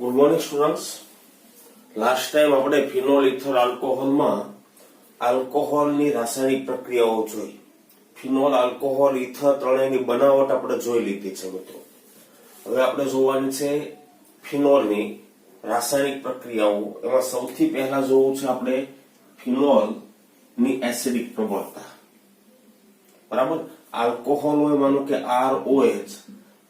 Good morning students. Last time આપણે phenol ether આલ્કોહોલમાં આલ્કોહોલની રાસાયણિક પ્રક્રિયાઓ જોઈ. ફિનોલ, આલ્કોહોલ, ઇથર ત્રણેયની બનાવટ આપણે જોઈ લીધી છે મિત્રો. હવે આપણે જોવાની છે ફિનોલની રાસાયણિક પ્રક્રિયાઓ. એમાં સૌથી પહેલા જોવું છે આપણે ફિનોલની એસિડિક પ્રબળતા. બરાબર, આલ્કોહોલ હોય, માનો કે ROH,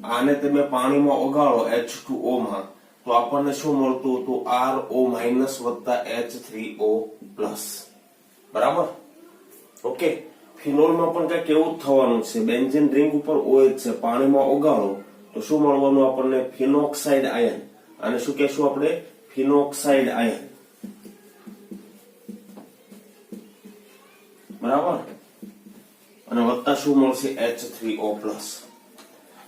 આને તમે પાણીમાં ઓગાળો H2O માં, તો આપણને શું મળતું હતું? RO- વત્તા H3O+. બરાબર, ઓકે. ફિનોલમાં પણ કંઈક એવું જ થવાનું છે. બેન્ઝીન રિંગ ઉપર OH છે, પાણીમાં ઓગાળો તો શું મળવાનું આપણને? Phenoxide ion. અને શું કહેશું આપણે? Phenoxide ion. બરાબર, અને વત્તા શું મળશે? H3O+.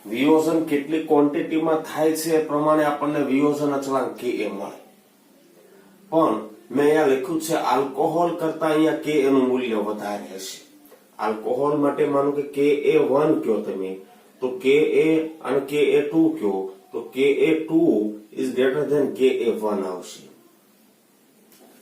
વિયોજન કેટલી ક્વોન્ટિટીમાં થાય છે એ પ્રમાણે આપણને વિયોજન અચળાંક Ka મળે. પણ મેં અહીંયા લખ્યું છે આલ્કોહોલ કરતા અહીંયા Ka નું મૂલ્ય વધારે હશે. આલ્કોહોલ માટે માનો કે Ka1 કયો તમે, તો Ka અને Ka2 કયો, તો Ka2 is greater than Ka1 આવશે.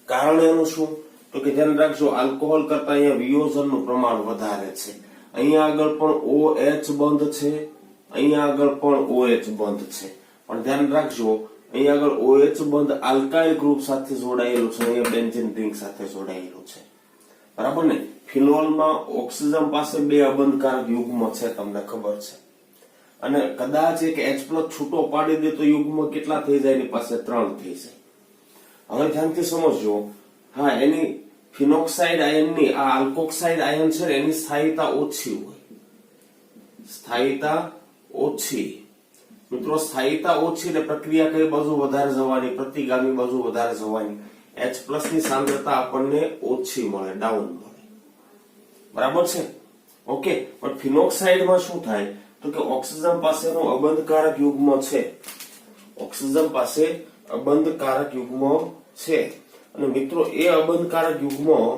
કારણ એનું શું? તો કે ધ્યાન રાખજો, આલ્કોહોલ કરતા અહીંયા વિયોજનનું પ્રમાણ વધારે છે. અહીંયા આગળ પણ OH બંધ છે, અહીંયા આગળ પણ OH બંધ છે. પણ ધ્યાન રાખજો, અહીંયા આગળ OH બંધ આલ્કાઇલ ગ્રુપ સાથે જોડાયેલું છે, અહીંયા બેન્ઝીન રિંગ સાથે જોડાયેલું છે. બરાબર ને? ફિનોલમાં ઓક્સિજન પાસે બે અબંધકારક યુગ્મ છે, તમને ખબર છે. અને કદાચ એક H+ છૂટો પાડી દે તો યુગ્મ કેટલા થઈ જાય? એની પાસે 3 થઈ જાય. હવે ધ્યાનથી સમજજો. હા, એની ફિનોક્સાઇડ આયનની, આ આલ્કોક્સાઇડ આયન છે, એની સ્થાયીતા ઓછી હોય. સ્થાયીતા ઓછી. મિત્રો, સ્થાયીતા ઓછી એટલે પ્રક્રિયા કઈ બાજુ વધારે જવાની? પ્રતિગામી બાજુ વધારે જવાની. H+ ની સાંદ્રતા આપણને ઓછી મળે, ડાઉન મળે. બરાબર છે? ઓકે. પણ ફિનોક્સાઇડમાં શું થાય? તો કે ઓક્સિજન પાસેનું અબંધકારક યુગ્મ છે. ઓક્સિજન પાસે અબંધકારક યુગ્મ છે. અને મિત્રો, એ અબંધકારક યુગ્મ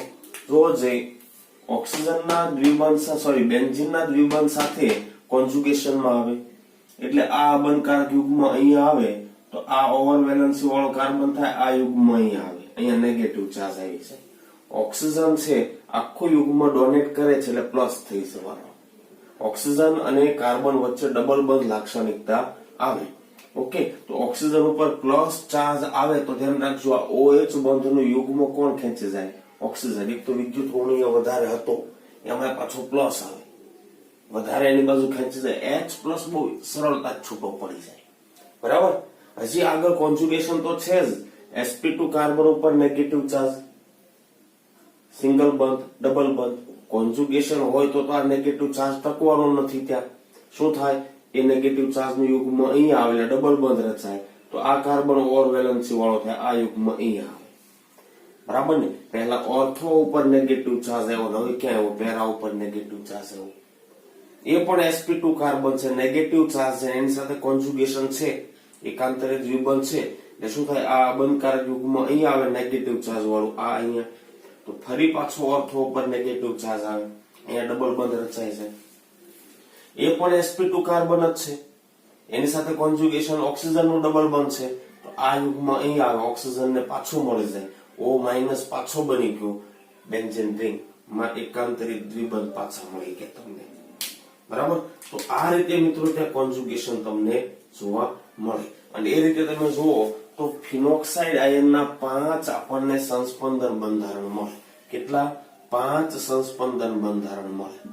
જો જઈ ઓક્સિજનના દ્વિબંધ બેન્ઝીનના દ્વિબંધ સાથે કોન્જુગેશનમાં આવે, એટલે આ અબંધકારક યુગ્મ અહીંયા આવે, તો આ ઓવરવેલન્સી વાળો કાર્બન થાય, આ યુગ્મ અહીંયા આવે, અહીંયા નેગેટિવ ચાર્જ આવી છે. ઓક્સિજન છે આખું યુગ્મ ડોનેટ કરે છે, એટલે પ્લસ થઈ જવાનો. ઓક્સિજન અને કાર્બન વચ્ચે ડબલ બંધ લાક્ષણિકતા આવે. ઓકે, તો ઓક્સિજન ઉપર પ્લસ ચાર્જ આવે તો ધ્યાન રાખજો, આ OH બંધનું યુગ્મ કોણ ખેંચી જાય? ઓક્સિજન. એક તો વિદ્યુત ઋણીય વધારે હતો, એમાં પાછો પ્લસ આવે, વધારે એની બાજુ ખેંચી જાય. H+ બહુ સરળતા છૂટો પડી જાય. બરાબર. હજી આગળ કોન્જુગેશન તો છે જ. sp2 કાર્બન ઉપર નેગેટિવ ચાર્જ, સિંગલ બંધ, ડબલ બંધ. કોન્જુગેશન હોય તો આ નેગેટિવ ચાર્જ ટકવાનો નથી. ત્યાં શું થાય? એ નેગેટિવ ચાર્જનું યુગ્મ અહીંયા આવે, ડબલ બંધ રચાય, તો આ કાર્બન ઓવરવેલન્સી વાળો થાય, આ યુગ્મ અહીંયા આવે. બરાબર ને? પહેલા ઓર્થો ઉપર નેગેટિવ ચાર્જ આવ્યો, હવે ક્યાં આવ્યો? પેરા ઉપર નેગેટિવ ચાર્જ આવ્યો. એ પણ sp2 કાર્બન છે, નેગેટિવ ચાર્જ છે, એની સાથે કોન્જુગેશન છે, એકાંતરે દ્વિબંધ છે, એટલે શું થાય? આ અબંધકારક યુગ્મ અહીંયા આવે, નેગેટિવ ચાર્જ વાળું, આ અહીંયા. તો ફરી પાછો ઓર્થો ઉપર નેગેટિવ ચાર્જ આવે, અહીંયા ડબલ બંધ રચાય છે. એ પણ sp2 કાર્બન જ છે, એની સાથે કોન્જુગેશન ઓક્સિજનનું ડબલ બંધ છે, તો આ યુગ્મ અહીંયા આવે, ઓક્સિજનને પાછું મળી જાય, O- પાછો બની ગયો, બેન્ઝીન રિંગ માં એકાંતરિત દ્વિબંધ પાછા મળી ગયા તમને. બરાબર. તો આ રીતે મિત્રો ત્યાં કોન્જુગેશન તમને જોવા મળે. અને એ રીતે તમે જુઓ તો ફિનોક્સાઇડ આયનના 5 આપણને સંસ્પંદન બંધારણ મળે. કેટલા? 5 સંસ્પંદન બંધારણ મળે.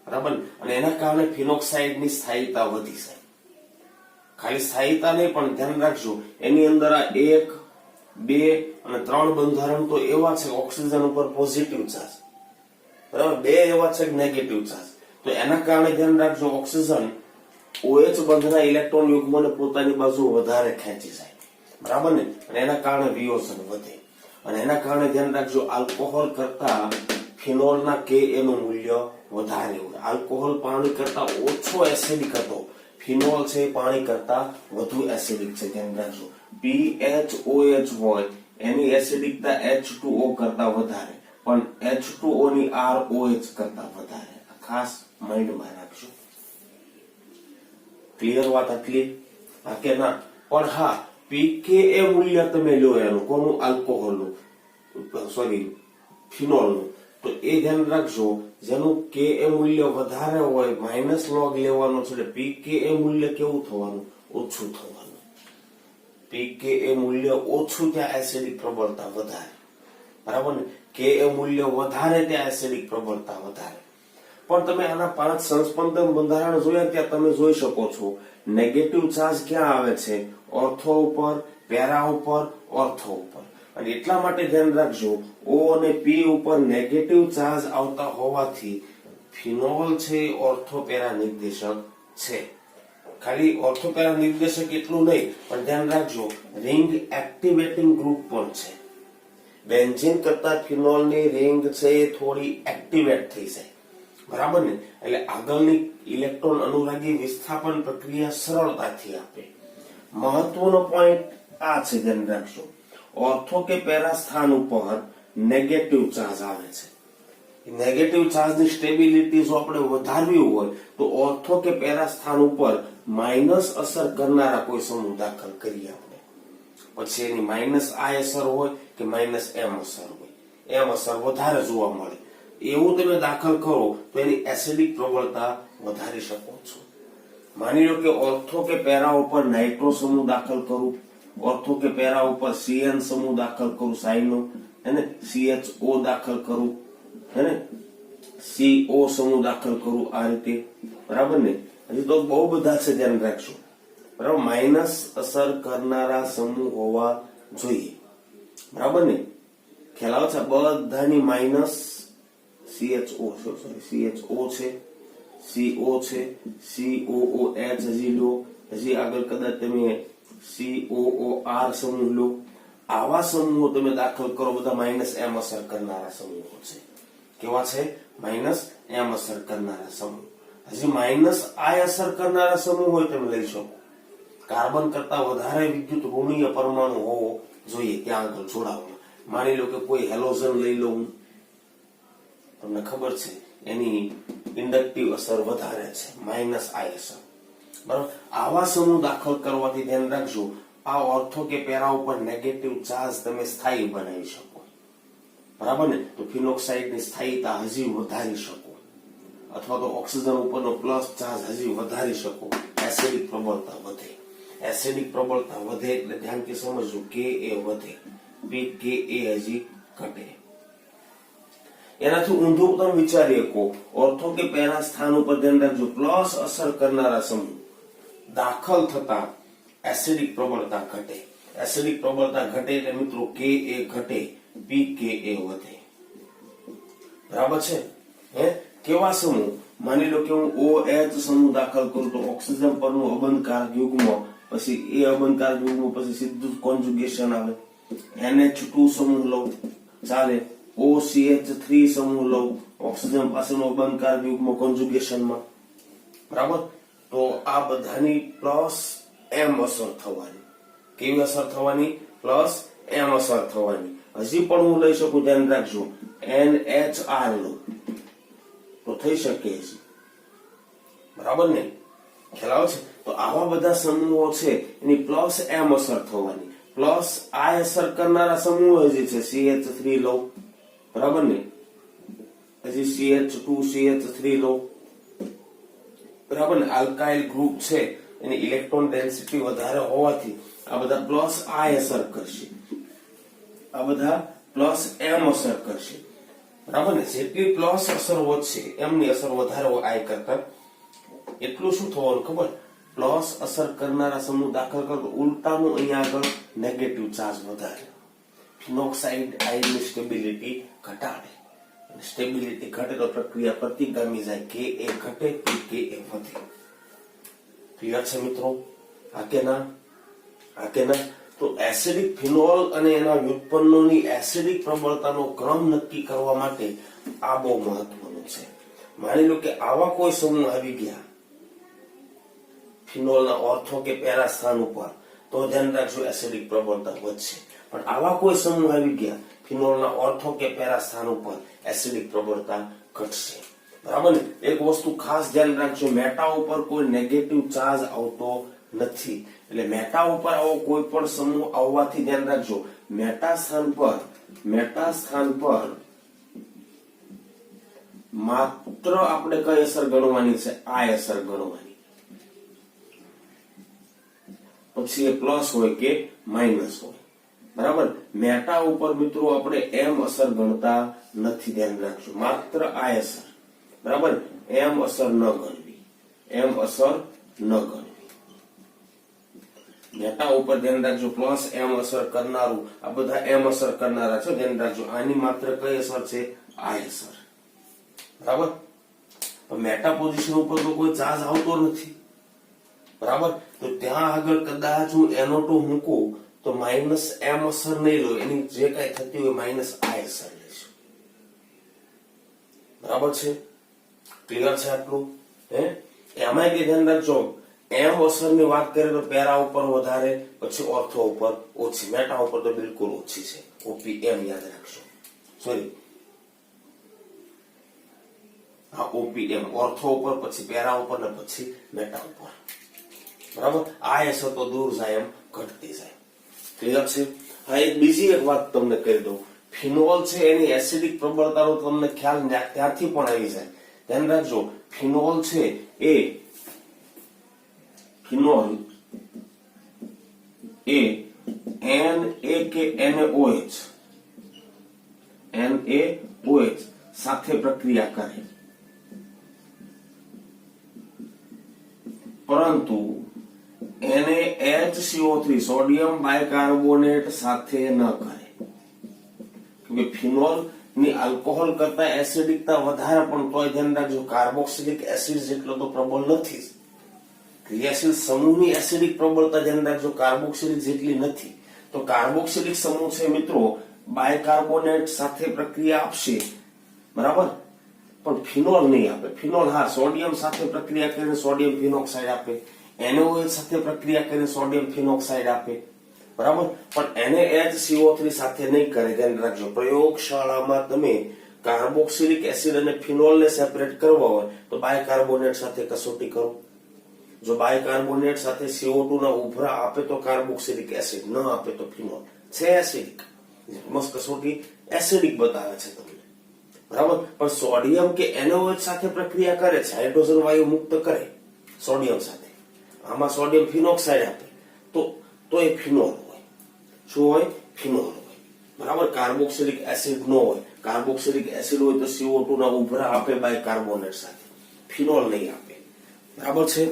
બરાબર. અને એના કારણે ફિનોક્સાઇડની સ્થાયીતા વધી જાય. ખાલી સ્થાયીતા નહીં, પણ ધ્યાન રાખજો, એની અંદર આ 1, 2 અને 3 બંધારણ તો એવા છે ઓક્સિજન ઉપર પોઝિટિવ ચાર્જ, બરાબર, 2 એવા છે નેગેટિવ ચાર્જ. તો એના કારણે ધ્યાન રાખજો, ઓક્સિજન OH બંધના ઇલેક્ટ્રોન યુગ્મને પોતાની બાજુ વધારે ખેંચી જાય. બરાબર ને? અને એના કારણે વિયોજન વધે. અને એના કારણે ધ્યાન રાખજો, આલ્કોહોલ કરતા ફિનોલના Ka નું મૂલ્ય વધારે હોય. આલ્કોહોલ પાણી કરતા ઓછો એસિડિક હતો, ફિનોલ છે પાણી કરતા વધુ એસિડિક છે. ધ્યાન રાખજો, PHOH હોય એની એસિડિકતા H2O કરતા વધારે, પણ H2O ની ROH કરતા વધારે. ખાસ માઇન્ડમાં રાખજો. ક્લિયર વાત આટલી? હા કે ના? પણ હા, pKa મૂલ્ય તમે લો એનું, કોનું? આલ્કોહોલનું, સોરી ફિનોલનું, તો એ ધ્યાન રાખજો, જેનું Ka મૂલ્ય વધારે હોય, માઇનસ લોગ લેવાનો છે, એટલે pKa મૂલ્ય કેવું થવાનું? ઓછું થવાનું. pKa મૂલ્ય ઓછું ત્યાં એસિડિક પ્રબળતા વધારે, બરાબર ને? Ka મૂલ્ય વધારે ત્યાં એસિડિક પ્રબળતા વધારે. પણ તમે આના 5 સંસ્પંદન બંધારણ જોયા ત્યાં તમે જોઈ શકો છો, નેગેટિવ ચાર્જ ક્યાં આવે છે? ઓર્થો ઉપર, પેરા ઉપર, ઓર્થો ઉપર. અને એટલા માટે ધ્યાન રાખજો, O અને P ઉપર નેગેટિવ ચાર્જ આવતા હોવાથી ફિનોલ છે ઓર્થોપેરા નિર્દેશક છે. ખાલી ઓર્થોપેરા નિર્દેશક એટલું નહીં, પણ ધ્યાન રાખજો, રિંગ એક્ટિવેટિંગ ગ્રુપ પણ છે. બેન્ઝીન કરતા ફિનોલની રિંગ છે એ થોડી એક્ટિવેટ થઈ જાય, બરાબર ને? એટલે આગળની ઇલેક્ટ્રોન અનુરાગી વિસ્થાપન પ્રક્રિયા સરળતાથી આપે. મહત્વનો પોઈન્ટ આ છે, ધ્યાન રાખજો, ઓર્થો કે પેરા સ્થાન ઉપર નેગેટિવ ચાર્જ આવે છે. નેગેટિવ ચાર્જની સ્ટેબિલિટી જો આપણે વધારવી હોય તો ઓર્થો કે પેરા સ્થાન ઉપર માઇનસ અસર કરનારા કોઈ સમૂહ દાખલ કરીએ આપણે. પછી એની માઇનસ I અસર હોય કે માઇનસ M અસર હોય, M અસર વધારે જોવા મળે, એવું તમે દાખલ કરો તો એની એસિડિક પ્રબળતા વધારી શકો છો. માની લો કે ઓર્થો કે પેરા ઉપર નાઇટ્રો સમૂહ દાખલ કરું, ઓર્થો કે પેરા ઉપર CN સમૂહ દાખલ કરું, સાઈનો, હેને, CHO દાખલ કરું, હેને, CO સમૂહ દાખલ કરું, આ રીતે, બરાબર ને? હજી તો બહુ બધા છે, ધ્યાન રાખજો, બરાબર? માઇનસ અસર કરનારા સમૂહ હોવા જોઈએ, બરાબર ને? ખ્યાલ આવે છે? બધાની માઇનસ CHO છે, CO છે, COOH હજી લો, હજી આગળ કદાચ તમે COOR સમૂહ લો. આવા સમૂહો તમે દાખલ કરો, બધા માઇનસ M અસર કરનારા સમૂહો છે. કેવા છે? માઇનસ M અસર કરનારા સમૂહ. હજી માઇનસ I અસર કરનારા સમૂહ હોય તમે લઈ શકો. કાર્બન કરતા વધારે વિદ્યુત ઋણીય પરમાણુ હોવો જોઈએ ત્યાં આગળ જોડાવામાં. માની લો કે કોઈ હેલોજન લઈ લઉં, તમને ખબર છે એની ઇન્ડક્ટિવ અસર વધારે છે, માઇનસ I અસર, બરાબર? આવા સમૂહ દાખલ કરવાથી ધ્યાન રાખજો, આ ઓર્થો કે પેરા ઉપર નેગેટિવ ચાર્જ તમે સ્થાયી બનાવી શકો, બરાબર ને? તો ફિનોક્સાઇડની સ્થાયીતા હજી વધારી શકો, અથવા તો ઓક્સિજન ઉપરનો પ્લસ ચાર્જ હજી વધારી શકો. એસિડિક પ્રબળતા વધે, એસિડિક પ્રબળતા વધે એટલે ધ્યાનથી સમજજો, Ka વધે, pKa હજી ઘટે. એનાથી ઊંધું તમે વિચારી શકો, ઓર્થો કે પેરા સ્થાન ઉપર ધ્યાન રાખજો, પ્લસ અસર કરનારા સમૂહ દાખલ થતા એસિડિક પ્રબળતા ઘટે. એસિડિક પ્રબળતા ઘટે એટલે મિત્રો Ka ઘટે, pKa વધે, બરાબર છે? કેવા સમૂહ? માની લો કે હું OH સમૂહ દાખલ કરું તો ઓક્સિજન પરનું અબંધકારક યુગ્મ, પછી એ અબંધકારક યુગ્મ પછી સીધું કોન્જુગેશન આવે. NH2 સમૂહ લઉં, ચાલે. OCH3 સમૂહ લઉં, ઓક્સિજન પાસેનો અબંધકારક યુગ્મ કોન્જુગેશનમાં, બરાબર? તો આ બધાની પ્લસ M અસર થવાની. કેવી અસર થવાની? પ્લસ M અસર થવાની. હજી પણ હું લઈ શકું, ધ્યાન રાખજો, NHR લઉં તો થઈ શકે છે, બરાબર ને? ખ્યાલ આવે છે? તો આવા બધા સમૂહો છે એની પ્લસ M અસર થવાની. પ્લસ I અસર કરનારા સમૂહો હજી છે, CH3 લઉં, બરાબર ને? હજી CH2 CH3 લઉં, બરાબર ને? આલ્કાઇલ ગ્રુપ છે એની ઇલેક્ટ્રોન ડેન્સિટી વધારે હોવાથી આ બધા પ્લસ I અસર કરશે, આ બધા પ્લસ M અસર કરશે, બરાબર ને? જેટલી પ્લસ અસર વધશે એમની અસર વધારે હોય I કરતા, એટલું શું થવાનું ખબર? પ્લસ અસર કરનારા સમૂહ દાખલ કરતો ઉલટાનું અહીંયા આગળ નેગેટિવ ચાર્જ વધારે. ફિનોક્સાઇડ આયનની સ્ટેબિલિટી ઘટાડે, સ્ટેબિલિટી ઘટે તો પ્રક્રિયા પ્રતિગામી જાય, Ka ઘટે, pKa વધે. ક્લિયર છે મિત્રો? આ કે ના? આ કે ના? તો એસિડિક ફિનોલ અને એના વ્યુત્પન્નોની એસિડિક પ્રબળતાનો ક્રમ નક્કી કરવા માટે આ બહુ મહત્વનું છે. માની લો કે આવા કોઈ સમૂહ આવી ગયા ફિનોલના ઓર્થો કે પેરા સ્થાન ઉપર, તો ધ્યાન રાખજો એસિડિક પ્રબળતા વધશે. પણ આવા કોઈ સમૂહ આવી ગયા ફિનોલના ઓર્થો કે પેરા સ્થાન ઉપર, એસિડિક પ્રબળતા ઘટશે. બરાબર ને? એક વસ્તુ ખાસ ધ્યાન રાખજો, મેટા ઉપર કોઈ નેગેટિવ ચાર્જ આવતો નથી. એટલે મેટા ઉપર આવો કોઈ પણ સમૂહ આવવાથી ધ્યાન રાખજો, મેટા સ્થાન પર માત્ર આપણે કઈ અસર ગણવાની છે? આ અસર ગણવાની. પછી એ પ્લસ હોય કે માઇનસ હોય. બરાબર? મેટા ઉપર મિત્રો આપણે એમ અસર ગણતા નથી, ધ્યાન રાખજો, માત્ર આ અસર. બરાબર? એમ અસર ન ગણવી, એમ અસર ન ગણવી. મેટા ઉપર ધ્યાન રાખજો, પ્લસ એમ અસર કરનારું, આ બધા એમ અસર કરનારા છે, ધ્યાન રાખજો. આની માત્ર કઈ અસર છે? આ અસર. બરાબર? મેટા પોઝિશન ઉપર તો કોઈ ચાર્જ આવતો નથી. બરાબર? તો ત્યાં આગળ કદાચ હું NO2 મૂકું તો માઇનસ એમ અસર નહીં લો, એની જે કઈ થતી હોય માઇનસ આ અસર લઈશું. બરાબર છે? ક્લિયર છે આટલું? એમાં કે ધ્યાન રાખજો, એમ અસર ની વાત કરીએ તો પેરા ઉપર વધારે, પછી ઓર્થો ઉપર ઓછી, મેટા ઉપર તો બિલકુલ ઓછી છે. OPM યાદ રાખજો. સોરી, હા, OPM ઓર્થો ઉપર, પછી પેરા ઉપર ને પછી મેટા ઉપર. બરાબર? આ અસર તો દૂર જાય એમ ઘટતી જાય. ક્લિયર છે? હા, એક બીજી એક વાત તમને કહી દઉં, ફિનોલ છે એની એસિડિક પ્રબળતાનો તમને ખ્યાલ ત્યારથી પણ આવી જાય. ધ્યાન રાખજો, ફિનોલ છે એ Na કે NaOH સાથે પ્રક્રિયા કરે, પરંતુ NaHCO3 સોડિયમ બાયકાર્બોનેટ સાથે ન કરે. કે ફિનોલ ની આલ્કોહોલ કરતા એસિડિકતા વધારે, પણ તોય ધ્યાન રાખજો કાર્બોક્સિલિક એસિડ જેટલો તો પ્રબળ નથી. ક્રિયાશીલ સમૂહની એસિડિક પ્રબળતા ધ્યાન રાખજો કાર્બોક્સિલિક જેટલી નથી. તો કાર્બોક્સિલિક સમૂહ છે મિત્રો બાયકાર્બોનેટ સાથે પ્રક્રિયા આપશે. બરાબર? પણ ફિનોલ નહીં આપે. ફિનોલ હા સોડિયમ સાથે પ્રક્રિયા કરીને સોડિયમ ફિનોક્સાઇડ આપે, NaOH સાથે પ્રક્રિયા કરીને સોડિયમ ફિનોક્સાઇડ આપે. બરાબર? પણ NaHCO3 સાથે નહીં કરે. ધ્યાન રાખજો, પ્રયોગશાળામાં તમે કાર્બોક્સિલિક એસિડ અને ફિનોલને સેપરેટ કરવા હોય તો બાયકાર્બોનેટ સાથે કસોટી કરો. જો બાયકાર્બોનેટ સાથે CO2 ના ઉભરા આપે તો કાર્બોક્સિલિક એસિડ, ન આપે તો ફિનોલ. છે એસિડિક, મસ્ત કસોટી એસિડિક બતાવે છે તમને. બરાબર? પણ સોડિયમ કે NaOH સાથે પ્રક્રિયા કરે છે, હાઇડ્રોજન વાયુ મુક્ત કરે સોડિયમ સાથે, આમાં સોડિયમ ફિનોક્સાઇડ આપે તો એ ફિનોલ હોય. શું હોય? ફિનોલ હોય. બરાબર? કાર્બોક્સિલિક એસિડ નો હોય. કાર્બોક્સિલિક એસિડ હોય તો CO2 ના ઉભરા આપે બાયકાર્બોનેટ સાથે, ફિનોલ નહીં આપે. બરાબર છે?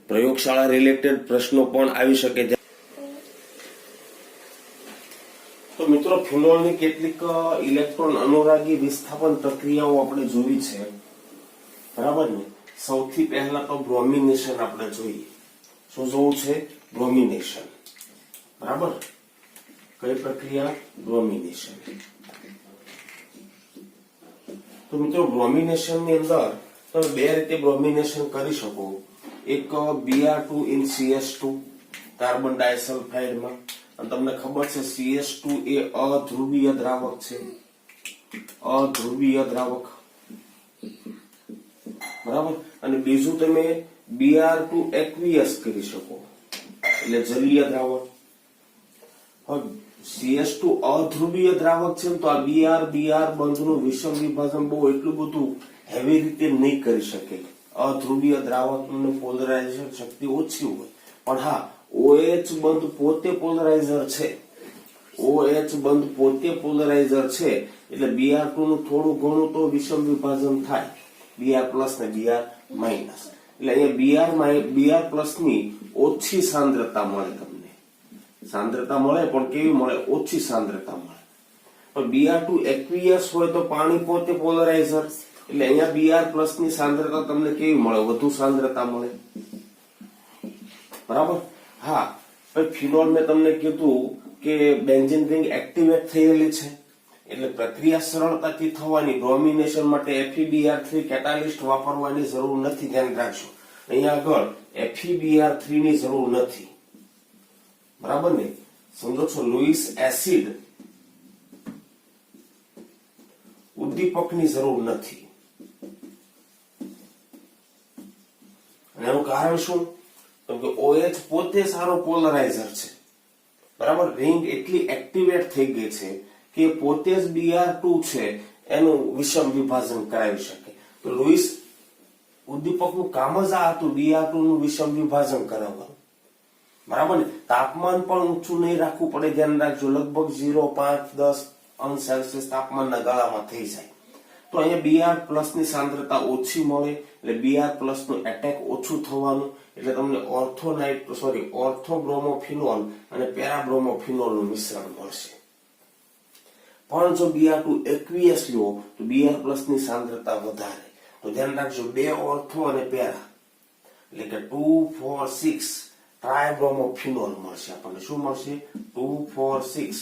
પ્રયોગશાળા રિલેટેડ પ્રશ્નો પણ આવી શકે. તો મિત્રો ફિનોલની કેટલીક ઇલેક્ટ્રોન અનુરાગી વિસ્થાપન પ્રક્રિયાઓ આપણે જોઈ છે. બરાબર ને? સૌથી પહેલા તો બ્રોમિનેશન આપણે જોઈએ. શું જોવું છે? બ્રોમિનેશન. બરાબર? કઈ પ્રક્રિયા? બ્રોમિનેશન. તો મિત્રો બ્રોમિનેશન ની અંદર તમે બે રીતે બ્રોમિનેશન કરી શકો. એક Br2 in CS2 કાર્બન ડાયસલ્ફાઇડમાં, અને તમને ખબર છે CS2 એ અધ્રુવીય દ્રાવક છે, અધ્રુવીય દ્રાવક. બરાબર? અને બીજું તમે Br2 એક્વિયસ કરી શકો, એટલે જલીય દ્રાવક. CS2 અધ્રુવીય દ્રાવક છે તો આ Br બંધનું વિષમ વિભાજન બહુ એટલું બધું હેવી રીતે નહીં કરી શકે. અધ્રુવીય દ્રાવકનું પોલરાઇઝેશન શક્તિ ઓછી હોય, પણ હા OH બંધ પોતે પોલરાઇઝર છે. OH બંધ પોતે પોલરાઇઝર છે એટલે Br2 નું થોડું ઘણું તો વિષમ વિભાજન થાય, Br+ ને Br-. એટલે અહીંયા Br+ ની ઓછી સાંદ્રતા મળે તમને. સાંદ્રતા મળે પણ કેવી મળે? ઓછી સાંદ્રતા મળે. પણ Br2 એક્વિયસ હોય તો પાણી પોતે પોલરાઇઝર, એટલે અહીંયા Br+ ની સાંદ્રતા તમને કેવી મળે? વધુ સાંદ્રતા મળે. બરાબર? હા, ફિનોલ મેં તમને કીધું કે બેન્ઝીન રિંગ એક્ટિવેટ થયેલી છે એટલે પ્રક્રિયા સરળતાથી થવાની. બ્રોમિનેશન માટે FeBr3 કેટાલિસ્ટ વાપરવાની જરૂર નથી. ધ્યાન રાખજો, અહીંયા આગળ FeBr3 ની જરૂર નથી. બરાબર ને? સમજો છો? લુઈસ એસિડ ઉદ્દીપકની જરૂર નથી. એનું કારણ શું? કેમ કે OH પોતે સારો પોલરાઇઝર છે, બરાબર. રિંગ એટલી એક્ટિવેટ થઈ ગઈ છે કે પોતે જ Br2 છે એનું વિષમ વિભાજન કરાવી શકે. તો લુઈસ ઉદ્દીપકનું કામ જ આ હતું, Br2 નું વિષમ વિભાજન કરાવવાનું, બરાબર ને. તાપમાન પણ ઊંચું નહીં રાખવું પડે, ધ્યાન રાખજો. લગભગ 0, 5, 10 અંશ સેલ્સિયસ તાપમાનના ગાળામાં થઈ જાય. તો અહીંયા Br+ ની સાંદ્રતા ઓછી મળે એટલે Br+ નું એટેક ઓછું થવાનું, એટલે તમને ઓર્થોબ્રોમોફિનોલ અને પેરાબ્રોમોફિનોલ નું મિશ્રણ મળશે. પણ જો Br2 aqueous લો તો Br+ ની સાંદ્રતા વધારે. તો ધ્યાન રાખજો, 2 ઓર્થો અને પેરા એટલે કે 2, 4, 6 ટ્રાયબ્રોમોફિનોલ મળશે આપણને. શું મળશે? 2, 4, 6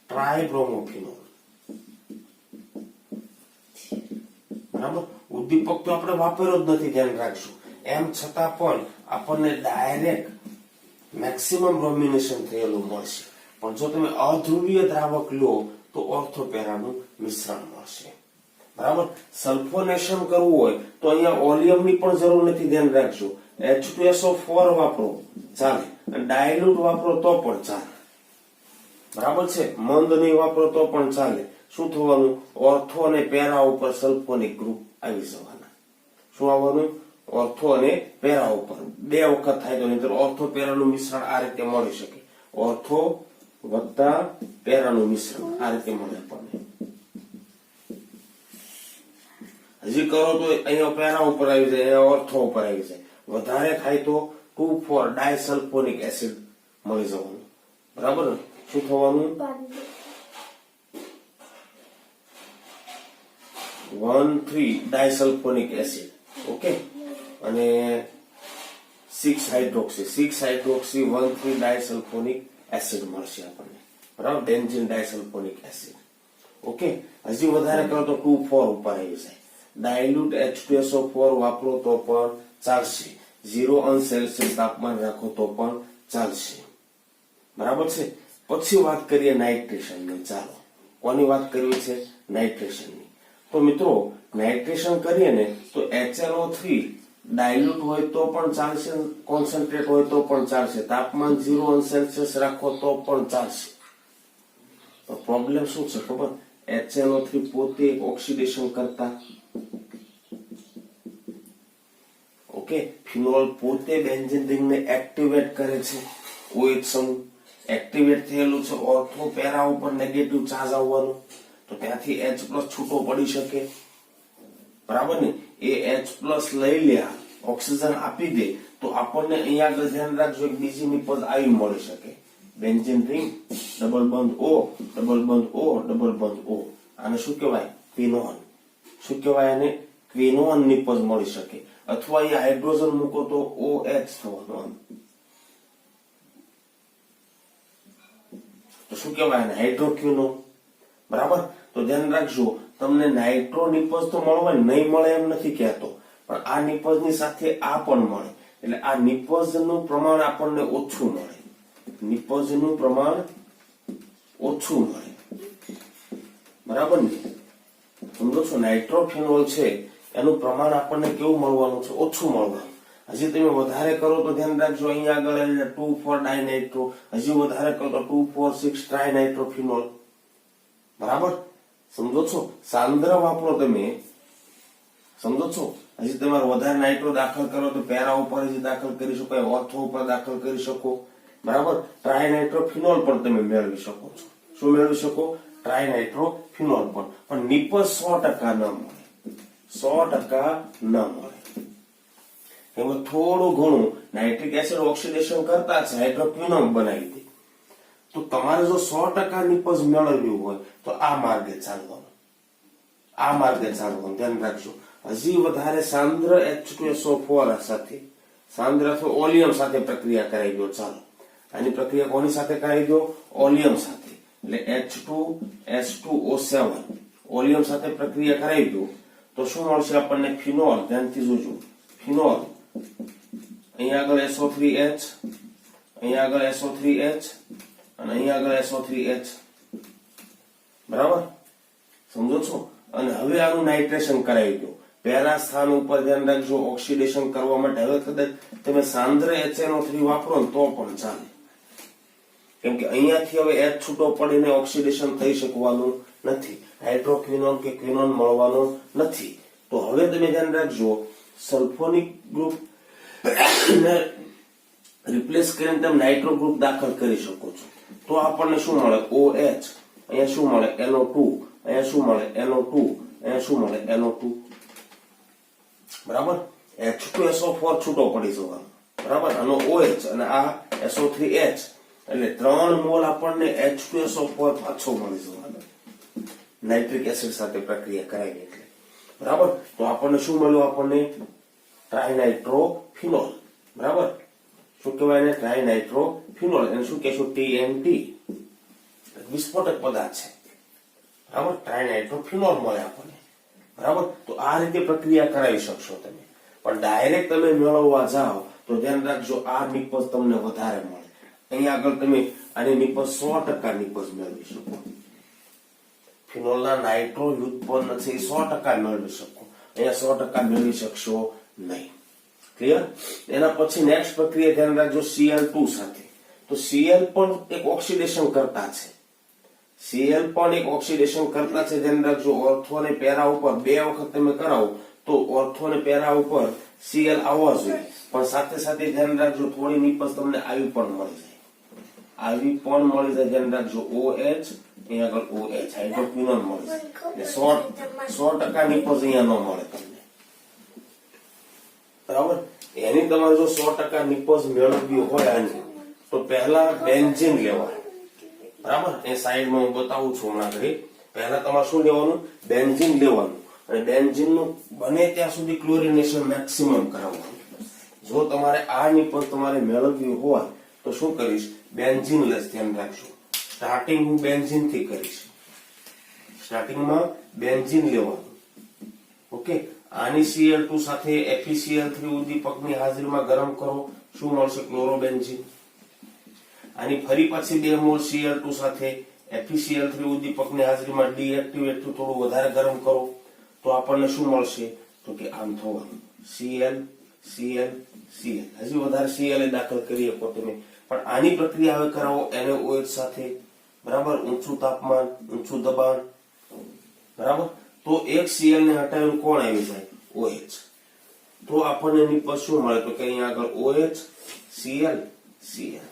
ટ્રાયબ્રોમોફિનોલ, બરાબર. ઉદ્દીપક તો આપણે વાપર્યો જ નથી, ધ્યાન રાખજો. એમ છતાં પણ આપણને ડાયરેક્ટ મેક્સિમમ બ્રોમિનેશન થયેલું મળશે. પણ જો તમે અધ્રુવીય દ્રાવક લો તો ઓર્થોપેરાનું મિશ્રણ મળશે, બરાબર. સલ્ફોનેશન કરવું હોય તો અહીંયા ઓલિયમની પણ જરૂર નથી, ધ્યાન રાખજો. H2SO4 વાપરો ચાલે, અને ડાયલ્યુટ વાપરો તો પણ ચાલે, બરાબર છે. મંદ નહીં વાપરો તો પણ ચાલે. શું થવાનું? ઓર્થો અને પેરા ઉપર સલ્ફોનિક ગ્રુપ આવી જવાના. શું આવવાનું? ઓર્થો અને પેરા ઉપર 2 વખત થાય તો નહીતર ઓર્થો પેરાનું મિશ્રણ આ રીતે મળી શકે. ઓર્થો વત્તા પેરાનું મિશ્રણ આ રીતે મળે આપણને. હજી કરો તો અહીંયા પેરા ઉપર આવી જાય, અહીંયા ઓર્થો ઉપર આવી જાય. વધારે થાય તો 2,4 ડાયસલ્ફોનિક એસિડ મળી જવાનું, બરાબર ને. શું થવાનું? 1,3 ડાયસલ્ફોનિક એસિડ, ઓકે. અને 6 હાઇડ્રોક્સી 1,3 ડાયસલ્ફોનિક એસિડ મળશે આપણને, બરાબર. Benzene disulphonic acid, okay. હજી વધારે કરો તો 2,4 ઉપર આવી જાય. ડાયલ્યુટ H2SO4 વાપરો તો પણ ચાલશે. 0 અંશ સેલ્સિયસ તાપમાન રાખો તો પણ ચાલશે, બરાબર છે. પછી વાત કરીએ નાઇટ્રેશનની. ચાલો, કોની વાત કરવી છે? નાઇટ્રેશનની. તો મિત્રો, નાઇટ્રેશન કરીએ ને તો HNO3 ડાયલ્યુટ હોય તો પણ ચાલશે, કોન્સન્ટ્રેટ હોય તો પણ ચાલશે, તાપમાન 0 અંશ સેલ્સિયસ રાખો તો પણ ચાલશે. તો પ્રોબ્લેમ શું છે ખબર? HNO3 પોતે ઓક્સિડેશન કરતા, ઓકે. ફિનોલ પોતે બેન્ઝીન રિંગને એક્ટિવેટ કરે છે. OH સમૂહ એક્ટિવેટ થયેલું છે, ઓર્થો પેરા ઉપર નેગેટિવ ચાર્જ આવવાનું, તો ત્યાંથી H+ છૂટો પડી શકે, બરાબર ને. એ H+ લઈ લે, ઓક્સિજન આપી દે, તો આપણને અહીંયા આગળ ધ્યાન રાખજો એક બીજી નિપજ આવી મળી શકે. બેન્ઝીન રિંગ, ડબલ બંધ O, ડબલ બંધ O, ડબલ બંધ O. આને શું કહેવાય? ક્વિનોન. શું કહેવાય આને? ક્વિનોન નિપજ મળી શકે. અથવા અહીંયા હાઇડ્રોજન મૂકો તો OH થવાનું. તો શું કહેવાય આને? હાઇડ્રોક્વિનોન, બરાબર. તો ધ્યાન રાખજો, તમને નાઇટ્રો નિપજ તો મળવાય, નહીં મળે એમ નથી કહેતો, પણ આ નિપજની સાથે આ પણ મળે, એટલે આ નિપજનું પ્રમાણ આપણને ઓછું મળે. નિપજનું પ્રમાણ ઓછું મળે, બરાબર ને. સમજો છો? નાઇટ્રોફિનોલ છે એનું પ્રમાણ આપણને કેવું મળવાનું છે? ઓછું મળવાનું. હજી તમે વધારે કરો તો ધ્યાન રાખજો, અહીંયા આગળ 2,4 ડાયનાઇટ્રો, હજી વધારે કરો તો 2,4, 6 ટ્રાયનાઇટ્રોફિનોલ, બરાબર. સમજો છો? સાંદ્ર વાપરો તમે, સમજો છો? હજી તમારે વધારે નાઇટ્રો દાખલ કરો તો પેરા ઉપર હજી દાખલ કરી શકો, ઓર્થો ઉપર દાખલ કરી શકો, બરાબર. ટ્રાયનાઇટ્રોફિનોલ પણ તમે મેળવી શકો છો. શું મેળવી શકો? ટ્રાયનાઇટ્રોફિનોલ પણ નિપજ 100% ન મળે, 100% ન મળે. એમાં થોડું ઘણું નાઇટ્રિક એસિડ ઓક્સિડેશન કરતા છે, હાઇડ્રોક્વિનોન બનાવી દે. તો તમારે જો 100% નિપજ મેળવ્યું હોય તો આ માર્ગે ચાલવાનું, આ માર્ગે ચાલવાનું, ધ્યાન રાખજો. હજી વધારે સાંદ્ર H2SO4 સાથે, સાંદ્ર અથવા ઓલિયમ સાથે પ્રક્રિયા કરાવી દો. ચાલો, આની પ્રક્રિયા કોની સાથે કરાવી દો? ઓલિયમ સાથે. એટલે H2S2O7 ઓલિયમ સાથે પ્રક્રિયા કરાવી દો તો શું મળશે આપણને? ફિનોલ. ધ્યાનથી જોજો, ફિનોલ. અહીંયા આગળ SO3H, અહીંયા આગળ SO3H અને અહીંયા આગળ SO3H, બરાબર. સમજો છો? અને હવે આનું નાઇટ્રેશન કરાવી દો. પેરા સ્થાન ઉપર ધ્યાન રાખજો ઓક્સિડેશન કરવા માટે હવે કદાચ તમે સાંદ્ર HNO3 વાપરો ને તો પણ ચાલે, કેમ કે અહીંયાથી હવે H છૂટો પડીને ઓક્સિડેશન થઈ શકવાનું નથી, હાઇડ્રોક્વિનોન કે ક્વિનોન મળવાનો નથી. તો હવે તમે ધ્યાન રાખજો સલ્ફોનિક ગ્રુપ ને રિપ્લેસ કરીને તમે નાઇટ્રો ગ્રુપ દાખલ કરી શકો છો. તો આપણને શું મળે? OH, અહીંયા શું મળે? NO2, અહીંયા શું મળે? NO2, અહીંયા શું મળે? NO2. બરાબર? H2SO4 છૂટો પડી જવાનો. બરાબર? આનો OH અને આ SO3H એટલે 3 મોલ આપણને H2SO4 પાછો મળી જવાનો નાઇટ્રિક એસિડ સાથે પ્રક્રિયા કરાવી એટલે. બરાબર? તો આપણને શું મળ્યું? આપણને ટ્રાઇનાઇટ્રોફિનોલ. બરાબર? શું કહેવાય એને? ટ્રાઇનાઇટ્રોફિનોલ. એને શું કહેશું? TNT. વિસ્ફોટક પદાર્થ છે. બરાબર? ટ્રાઇનાઇટ્રોફિનોલ મળે આપણને. બરાબર? તો આ રીતે પ્રક્રિયા કરાવી શકશો તમે. પણ ડાયરેક્ટ તમે મેળવવા જાઓ તો ધ્યાન રાખજો આ નિપજ તમને વધારે મળે. અહીંયા આગળ તમે આની નિપજ 100% નિપજ મેળવી શકો. ફિનોલના નાઇટ્રો વ્યુત્પન્ન છે એ 100% મેળવી શકો. અહીંયા 100% મેળવી શકશો નહીં. ક્લિયર? એના પછી નેક્સ્ટ પ્રક્રિયા ધ્યાન રાખજો Cl2 સાથે. તો Cl પણ એક ઓક્સિડેશન કરતા છે. Cl પણ એક ઓક્સિડેશન કરતા છે. ધ્યાન રાખજો ઓર્થો અને પેરા ઉપર 2 વખત તમે કરાવો તો ઓર્થો અને પેરા ઉપર Cl આવવા જોઈએ, પણ સાથે સાથે ધ્યાન રાખજો થોડી નિપજ તમને આવી પણ મળી જાય. આવી પણ મળી જાય. ધ્યાન રાખજો OH, અહીંયા આગળ OH હાઇડ્રોક્વિનોન મળી જાય. 100% નિપજ અહીંયા ન મળે તમને. બરાબર? એની તમારે જો 100% નિપજ મેળવવી હોય આની તો પહેલા બેન્ઝીન લેવાનું. બરાબર? એ સાઈડમાં હું બતાવું છું હમણાં ઘડી. પહેલા તમારે શું લેવાનું? બેન્ઝીન લેવાનું અને બેન્ઝીનનું બને ત્યાં સુધી ક્લોરિનેશન મેક્સિમમ કરાવવાનું. જો તમારે આ નિપજ તમારે મેળવવી હોય તો શું કરીશ? Benzene less. ધ્યાન રાખજો સ્ટાર્ટિંગ હું બેન્ઝીન થી કરીશ. સ્ટાર્ટિંગમાં બેન્ઝીન લેવાનું. ઓકે? આની Cl2 સાથે FeCl3 ઉદ્દીપકની હાજરીમાં ગરમ કરો. શું મળશે? ક્લોરોબેન્ઝીન. આની ફરી પાછી 2 મોલ Cl2 સાથે FeCl3 ઉદ્દીપકની હાજરીમાં ડીએક્ટિવેટ થોડું વધારે ગરમ કરો તો આપણને શું મળશે? તો કે આમ થવાનું Cl Cl Cl. હજી વધારે Cl દાખલ કરી શકો તમે, પણ આની પ્રક્રિયા હવે કરાવો NaOH સાથે. બરાબર? ઊંચું તાપમાન, ઊંચું દબાણ. બરાબર? તો એક Cl ને હટાવીને કોણ આવી જાય? OH. તો આપણને નિપજ શું મળે? તો કે અહીંયા આગળ OH Cl Cl.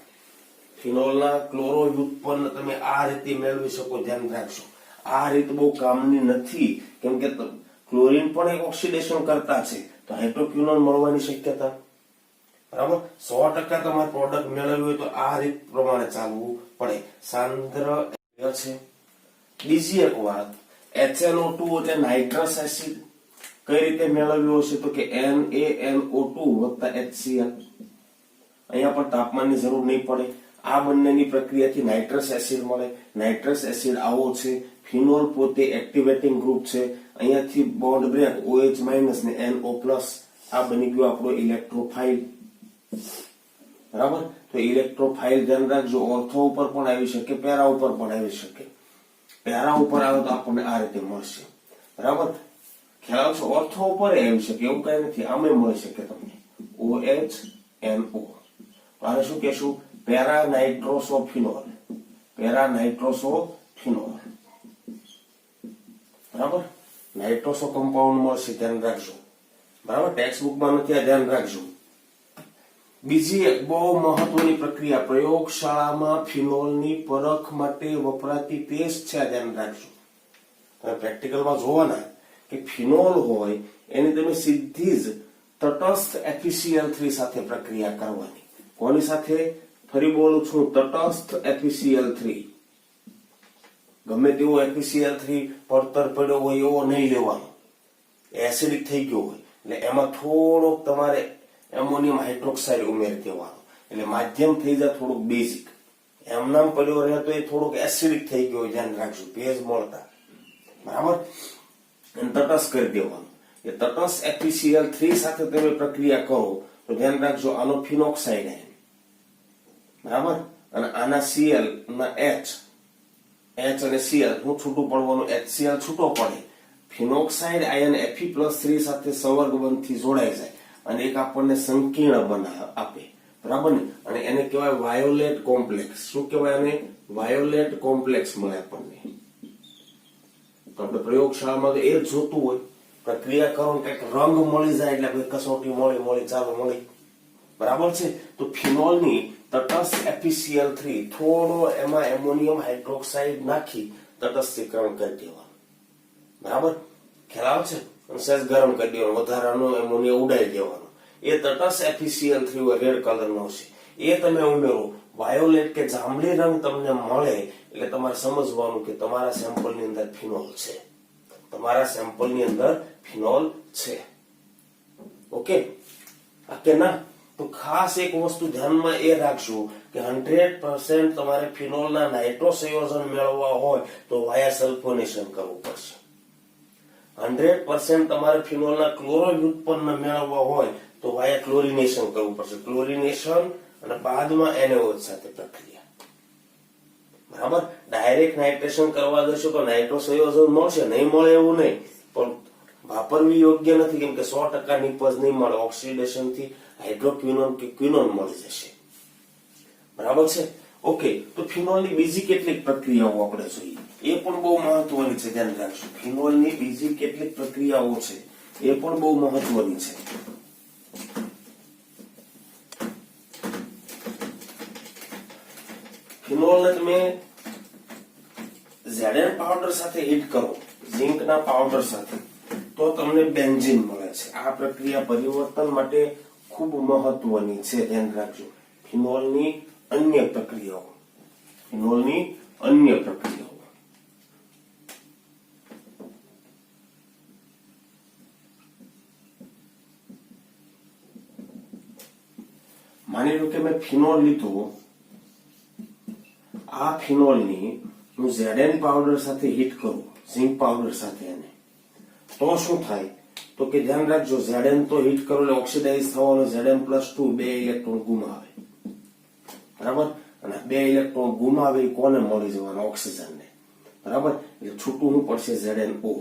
ફિનોલના ક્લોરો વ્યુત્પન્ન તમે આ રીતે મેળવી શકો. ધ્યાન રાખજો આ રીત બહુ કામની નથી, કેમ કે ક્લોરીન પણ એક ઓક્સિડેશન કરતા છે તો હાઇડ્રોક્વિનોન મળવાની શક્યતા. બરાબર? 100% તમારે પ્રોડક્ટ મેળવવી હોય તો આ રીત પ્રમાણે ચાલવું પડે. સાંદ્ર છે. બીજી એક વાત, HNO2 એટલે નાઇટ્રસ એસિડ કઈ રીતે મેળવ્યો હશે? તો કે NaNO2 વત્તા HCl. અહીંયા પણ તાપમાનની જરૂર નહીં પડે. આ બંનેની પ્રક્રિયાથી નાઇટ્રસ એસિડ મળે. નાઇટ્રસ એસિડ આવો છે. ફિનોલ પોતે એક્ટિવેટિંગ ગ્રુપ છે. અહીંયાથી બોન્ડ બ્રેક OH- ને NO+. આ બની ગયો આપણો ઇલેક્ટ્રોફાઇલ. બરાબર? તો ઇલેક્ટ્રોફાઇલ ધ્યાન રાખજો ઓર્થો ઉપર પણ આવી શકે, પેરા ઉપર પણ આવી શકે. પેરા ઉપર આવે તો આપણને આ રીતે મળશે. બરાબર? ખ્યાલ આવશે? ઓર્થો ઉપર આવી શકે એવું કઈ નથી, આમે મળી શકે તમને OH NO. આને શું કહેશું? પેરા નાઇટ્રોસોફિનોલ. પેરા નાઇટ્રોસોફિનોલ. બરાબર? નાઇટ્રોસો કમ્પાઉન્ડ મળશે. ધ્યાન રાખજો. બરાબર? ટેક્સ્ટ બુકમાં નથી, આ ધ્યાન રાખજો. બીજી એક બહુ મહત્વની પ્રક્રિયા પ્રયોગશાળામાં ફિનોલની પરખ માટે વપરાતી ટેસ્ટ છે. આ ધ્યાન રાખજો. તમે પ્રેક્ટિકલમાં જોવાના કે ફિનોલ હોય એની તમે સીધી જ તટસ્થ FeCl3 સાથે પ્રક્રિયા કરવાની. કોની સાથે? ફરી બોલું છું, તટસ્થ FeCl3. ગમે તેવો FeCl3 પડતર પડ્યો હોય એવો નહીં લેવાનો. એસિડિક થઈ ગયો હોય એટલે એમાં થોડોક તમારે એમોનિયમ હાઇડ્રોક્સાઇડ ઉમેરી દેવાનો એટલે માધ્યમ થઈ જાય થોડુંક બેઝિક. એમનામ પડ્યો રહે તો એ થોડુંક એસિડિક થઈ ગયો. ધ્યાન રાખજો ભેજ મળતા. બરાબર? અને તટસ્થ કરી દેવાનું. એ તટસ્થ FeCl3 સાથે તમે પ્રક્રિયા કરો તો ધ્યાન રાખજો આનો ફિનોક્સાઇડ આયન. બરાબર? અને આના Cl ના H અને Cl હું છૂટું પડવાનું. HCl છૂટો પડે, ફિનોક્સાઇડ આયન Fe+3 સાથે સંવર્ગ બંધથી જોડાઈ જાય અને એક આપણને સંકીર્ણ આપે, બરાબર ને, અને એને કહેવાય વાયોલેટ કોમ્પ્લેક્સ. શું કહેવાય? એને વાયોલેટ કોમ્પ્લેક્સ મળે આપણને. તો આપણે પ્રયોગશાળામાં તો એ જ જોતું હોય, પ્રક્રિયા કરો કંઈક રંગ મળી જાય એટલે કસોટી મળી ચાલો મળી, બરાબર છે. તો ફિનોલની તટસ્થ FeCl3 થોડો એમાં એમોનિયમ હાઇડ્રોક્સાઇડ નાખી તટસ્થીકરણ કરી દેવાનું, બરાબર, ખ્યાલ આવે છે. સહેજ ગરમ કરી દેવાનું, વધારાનો એમોનિયા ઉડાઈ દેવાનો. એ તટસ્થ FeCl3 રેડ કલરનો છે, એ તમે ઉમેરો, વાયોલેટ કે જાંબલી રંગ તમને મળે એટલે તમારે સમજવાનું કે તમારા સેમ્પલની અંદર ફિનોલ છે, તમારા સેમ્પલની અંદર ફિનોલ છે. ઓકે, કે ના? તો ખાસ એક વસ્તુ ધ્યાનમાં એ રાખજો કે 100% તમારે ફિનોલના નાઇટ્રો સંયોજન મેળવવા હોય તો વાયા સલ્ફોનેશન કરવું પડશે. 100% તમારે ફિનોલના ક્લોરો વ્યુત્પન્ન મેળવવા હોય તો વાયા ક્લોરિનેશન કરવું પડશે. ક્લોરિનેશન અને બાદમાં NaOH સાથે પ્રક્રિયા, બરાબર. ડાયરેક્ટ નાઇટ્રેશન કરવા જશો તો નાઇટ્રો સંયોજન મળશે, નહીં મળે એવું નહીં, પણ વાપરવી યોગ્ય નથી, કેમ કે 100% નિપજ નહીં મળે. ઓક્સિડેશન થી હાઇડ્રોક્વિનોન કે ક્વિનોન મળી જશે, બરાબર છે. ઓકે, તો ફિનોલની બીજી કેટલીક પ્રક્રિયાઓ આપણે જોઈએ, એ પણ બહુ મહત્વની છે, ધ્યાન રાખજો. ફિનોલની બીજી કેટલીક પ્રક્રિયાઓ છે, એ પણ બહુ મહત્વની છે. ફિનોલને તમે ઝેડન પાવડર સાથે હીટ કરો, ઝિંકના પાવડર સાથે, તો તમને બેન્ઝીન મળે છે. આ પ્રક્રિયા પરિવર્તન માટે ખૂબ મહત્વની છે, ધ્યાન રાખજો. ફિનોલની અન્ય પ્રક્રિયાઓ, માની લો કે મેં ફિનોલ લીધું, આ ફિનોલની હું ઝેડન પાવડર સાથે હીટ કરું, ઝિંક પાવડર સાથે, એને તો શું થાય? તો કે ધ્યાન રાખજો, ઝેડન તો હીટ કરો એટલે ઓક્સિડાઇઝ થવાનો, Zn+2 બે ઇલેક્ટ્રોન ગુમાવે, બરાબર, અને બે ઇલેક્ટ્રોન ગુમાવે કોને મળી જવાના? ઓક્સિજનને, બરાબર. એટલે છૂટું શું પડશે? ZnO.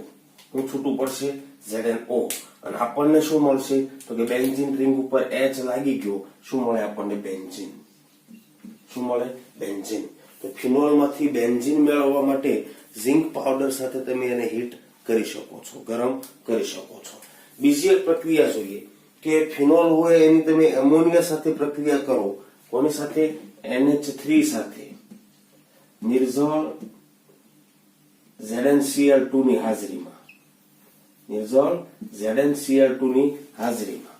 શું છૂટું પડશે? ZnO. અને આપણને શું મળશે? તો કે બેન્ઝીન રિંગ ઉપર H લાગી ગયો, શું મળે આપણને? બેન્ઝીન. શું મળે? બેન્ઝીન. તો ફિનોલમાંથી બેન્ઝીન મેળવવા માટે ઝિંક પાવડર સાથે તમે એને હીટ કરી શકો છો, ગરમ કરી શકો છો. બીજી એક પ્રક્રિયા જોઈએ કે ફિનોલ હોય એની તમે એમોનિયા સાથે પ્રક્રિયા કરો. કોની સાથે? NH3 સાથે, નિર્જળ ZnCl2 ની હાજરીમાં,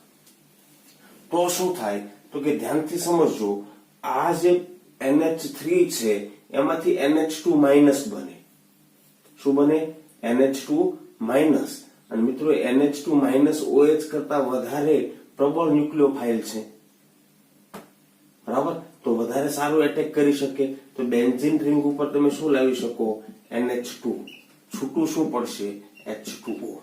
તો શું થાય? તો કે ધ્યાનથી સમજજો, આ જે NH3 છે એમાંથી NH2 માઇનસ બને. શું બને? NH2 minus. અને મિત્રો NH2 માઇનસ OH કરતા વધારે પ્રબળ ન્યુક્લિયોફાઇલ છે, બરાબર, તો વધારે સારું એટેક કરી શકે. તો બેન્ઝીન રિંગ ઉપર તમે શું લાવી શકો? NH2. છૂટું શું પડશે? H2O,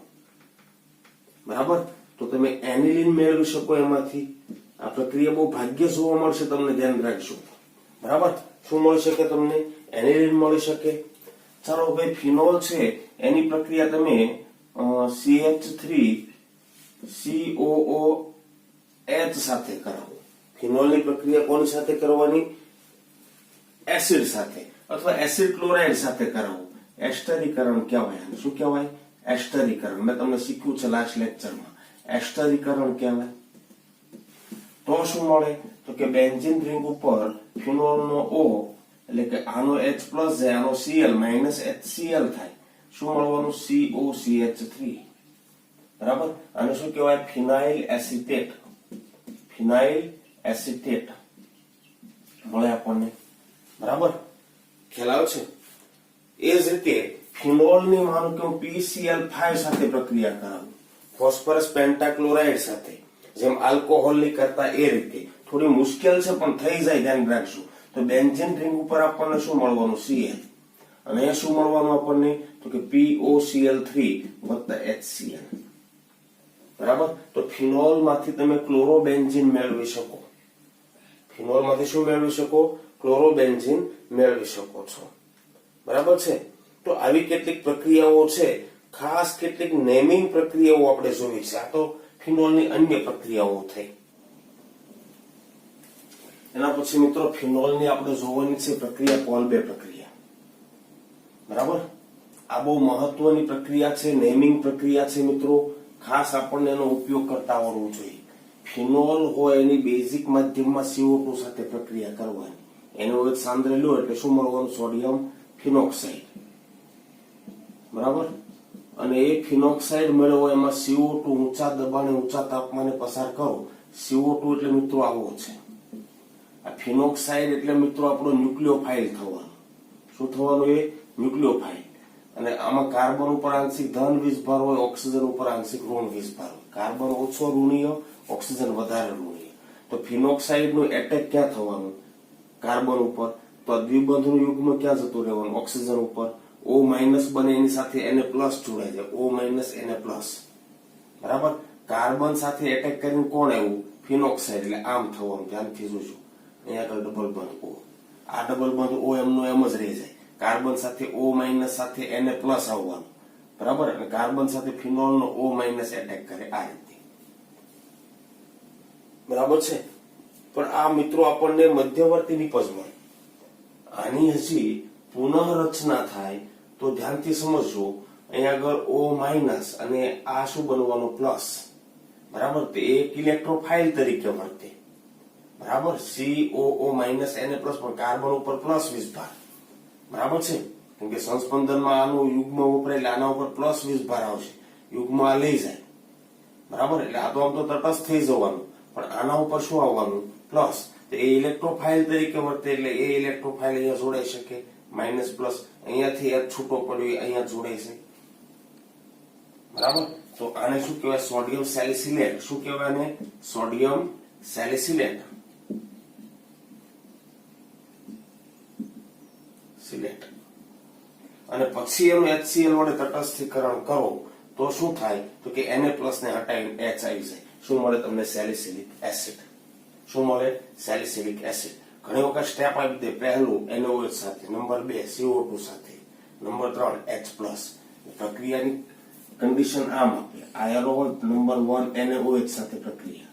બરાબર. તો તમે એનિલિન મેળવી શકો એમાંથી. આ પ્રક્રિયા બહુ ભાગ્ય જોવા મળશે તમને, ધ્યાન રાખજો, બરાબર. શું મળી શકે તમને? એનિલિન મળી શકે. ચાલો ભાઈ, ફિનોલ છે એની પ્રક્રિયા તમે CH3COOH સાથે કરાવો. ફિનોલની પ્રક્રિયા કોની સાથે કરવાની? એસિડ સાથે અથવા એસિડ ક્લોરાઇડ સાથે કરાવો. એસ્ટરીકરણ કહેવાય. શું કહેવાય? એસ્ટરીકરણ. મેં તમને શીખ્યું છે લાસ્ટ લેક્ચરમાં, એસ્ટરીકરણ કહેવાય. તો શું મળે? તો કે બેન્ઝીન રિંગ ઉપર ફિનોલનો O એટલે કે આનો H+ જાય, આનો Cl HCl થાય. શું મળવાનું? COCH3, બરાબર. આને શું કહેવાય? ફિનાઇલ એસિટેટ મળે આપણને, બરાબર. ખ્યાલ આવે છે? એ જ રીતે ફિનોલની માનો કે હું PCl5 સાથે પ્રક્રિયા કરાવું, ફોસ્ફરસ પેન્ટાક્લોરાઇડ સાથે, જેમ આલ્કોહોલની કરતા એ રીતે. થોડી મુશ્કેલ છે પણ થઈ જાય, ધ્યાન રાખજો. તો બેન્ઝીન રિંગ ઉપર આપણને શું મળવાનું? Cl. અને અહીંયા શું મળવાનું આપણને? તો કે POCl3 વત્તા HCl, બરાબર. તો ફિનોલ માંથી તમે ક્લોરોબેન્ઝીન મેળવી શકો. ફિનોલમાંથી શું મેળવી શકો? ક્લોરોબેન્ઝીન મેળવી શકો છો, બરાબર છે. તો આવી કેટલીક પ્રક્રિયાઓ છે ખાસ કેટલીક નેમિંગ પ્રક્રિયાઓ આપણે જોઈ છે. આ તો ફિનોલની અન્ય પ્રક્રિયાઓ થઈ. એના પછી મિત્રો ફિનોલની આપણે જોવાની છે પ્રક્રિયા કોલ્બે પ્રક્રિયા. બરાબર, આ બહુ મહત્વની પ્રક્રિયા છે, નેમિંગ પ્રક્રિયા છે મિત્રો. ખાસ આપણને એનો ઉપયોગ કરતા આવડવું જોઈએ. ફિનોલ હોય એની બેઝિક માધ્યમમાં CO2 સાથે પ્રક્રિયા કરવાની. એનો એક સાંદ્ર લો એટલે શું મળવાનું? Sodium phenoxide. બરાબર, અને એ ફિનોક્સાઇડ મેળવો એમાં CO2 ઊંચા દબાણે ઊંચા તાપમાને પસાર કરો. CO2 એટલે મિત્રો આવો છે. આ ફિનોક્સાઇડ એટલે મિત્રો આપણો ન્યુક્લિયોફાઇલ થવાનો. શું થવાનું? એ ન્યુક્લિયોફાઇલ. અને આમાં કાર્બન ઉપર આંશિક ધન વીજભાર હોય, ઓક્સિજન ઉપર આંશિક ઋણ વીજભાર હોય. કાર્બન ઓછો ઋણીય, ઓક્સિજન વધારે ઋણીય. તો ફિનોક્સાઇડ નું એટેક ક્યાં થવાનું? કાર્બન ઉપર. તો દ્વિબંધનું યુગ્મ ક્યાં જતું રહેવાનું? ઓક્સિજન ઉપર. O માઇનસ બને એની સાથે Na પ્લસ જોડાય જાય. O minus Na plus. બરાબર, કાર્બન સાથે એટેક કરીને કોણ આવ્યું? ફિનોક્સાઇડ. એટલે આમ થવાનું. ધ્યાનથી જોજો. અહીંયા આગળ ડબલ બંધ O. આ ડબલ બંધ O એમનો એમ જ રહી જાય. કાર્બન સાથે O માઇનસ સાથે Na પ્લસ આવવાનું. બરાબર, અને કાર્બન સાથે ફિનોલ નો O માઇનસ એટેક કરે આ રીતે. બરાબર છે. પણ આ મિત્રો આપણને મધ્યવર્તી નિપજ મળે. આની હજી પુનઃરચના થાય તો ધ્યાનથી સમજજો. અહીંયા આગળ O માઇનસ અને આ શું બનવાનું? પ્લસ. બરાબર, તે એક ઇલેક્ટ્રોફાઇલ તરીકે વર્તે. બરાબર, COO માઇનસ Na પ્લસ, પણ કાર્બન ઉપર પ્લસ વીજભાર. બરાબર છે, કેમ કે સંસ્પંદનમાં આનું યુગ્મ વપરાય એટલે આના ઉપર પ્લસ વીજભાર આવશે. યુગ્મ આ લઈ જાય. બરાબર, એટલે આ તો આમ તો તટસ્થ થઈ જવાનું, પણ આના ઉપર શું આવવાનું? પ્લસ. તો એ ઇલેક્ટ્રોફાઇલ તરીકે વર્તે એટલે એ ઇલેક્ટ્રોફાઇલ અહીંયા જોડાઈ શકે. માઇનસ પ્લસ અહીંયાથી એક છૂટો પડ્યો અહીંયા જોડાય છે. બરાબર, તો આને શું કહેવાય? Sodium salicylate. શું કહેવાય આને? Sodium salicylate. સિલેટ. અને પછી એનું HCl વડે તટસ્થીકરણ કરો તો શું થાય? તો કે Na પ્લસ ને હટાવીને H આવી જાય. શું મળે તમને? Salicylic acid. શું મળે? Salicylic acid. ઘણી વખત સ્ટેપ આપી દે. પહેલું NaOH સાથે, નંબર 2 CO2 સાથે, નંબર 3 H પ્લસ. પ્રક્રિયાની કન્ડિશન આમ આપે. આયરો હોય નંબર 1 NaOH સાથે પ્રક્રિયા,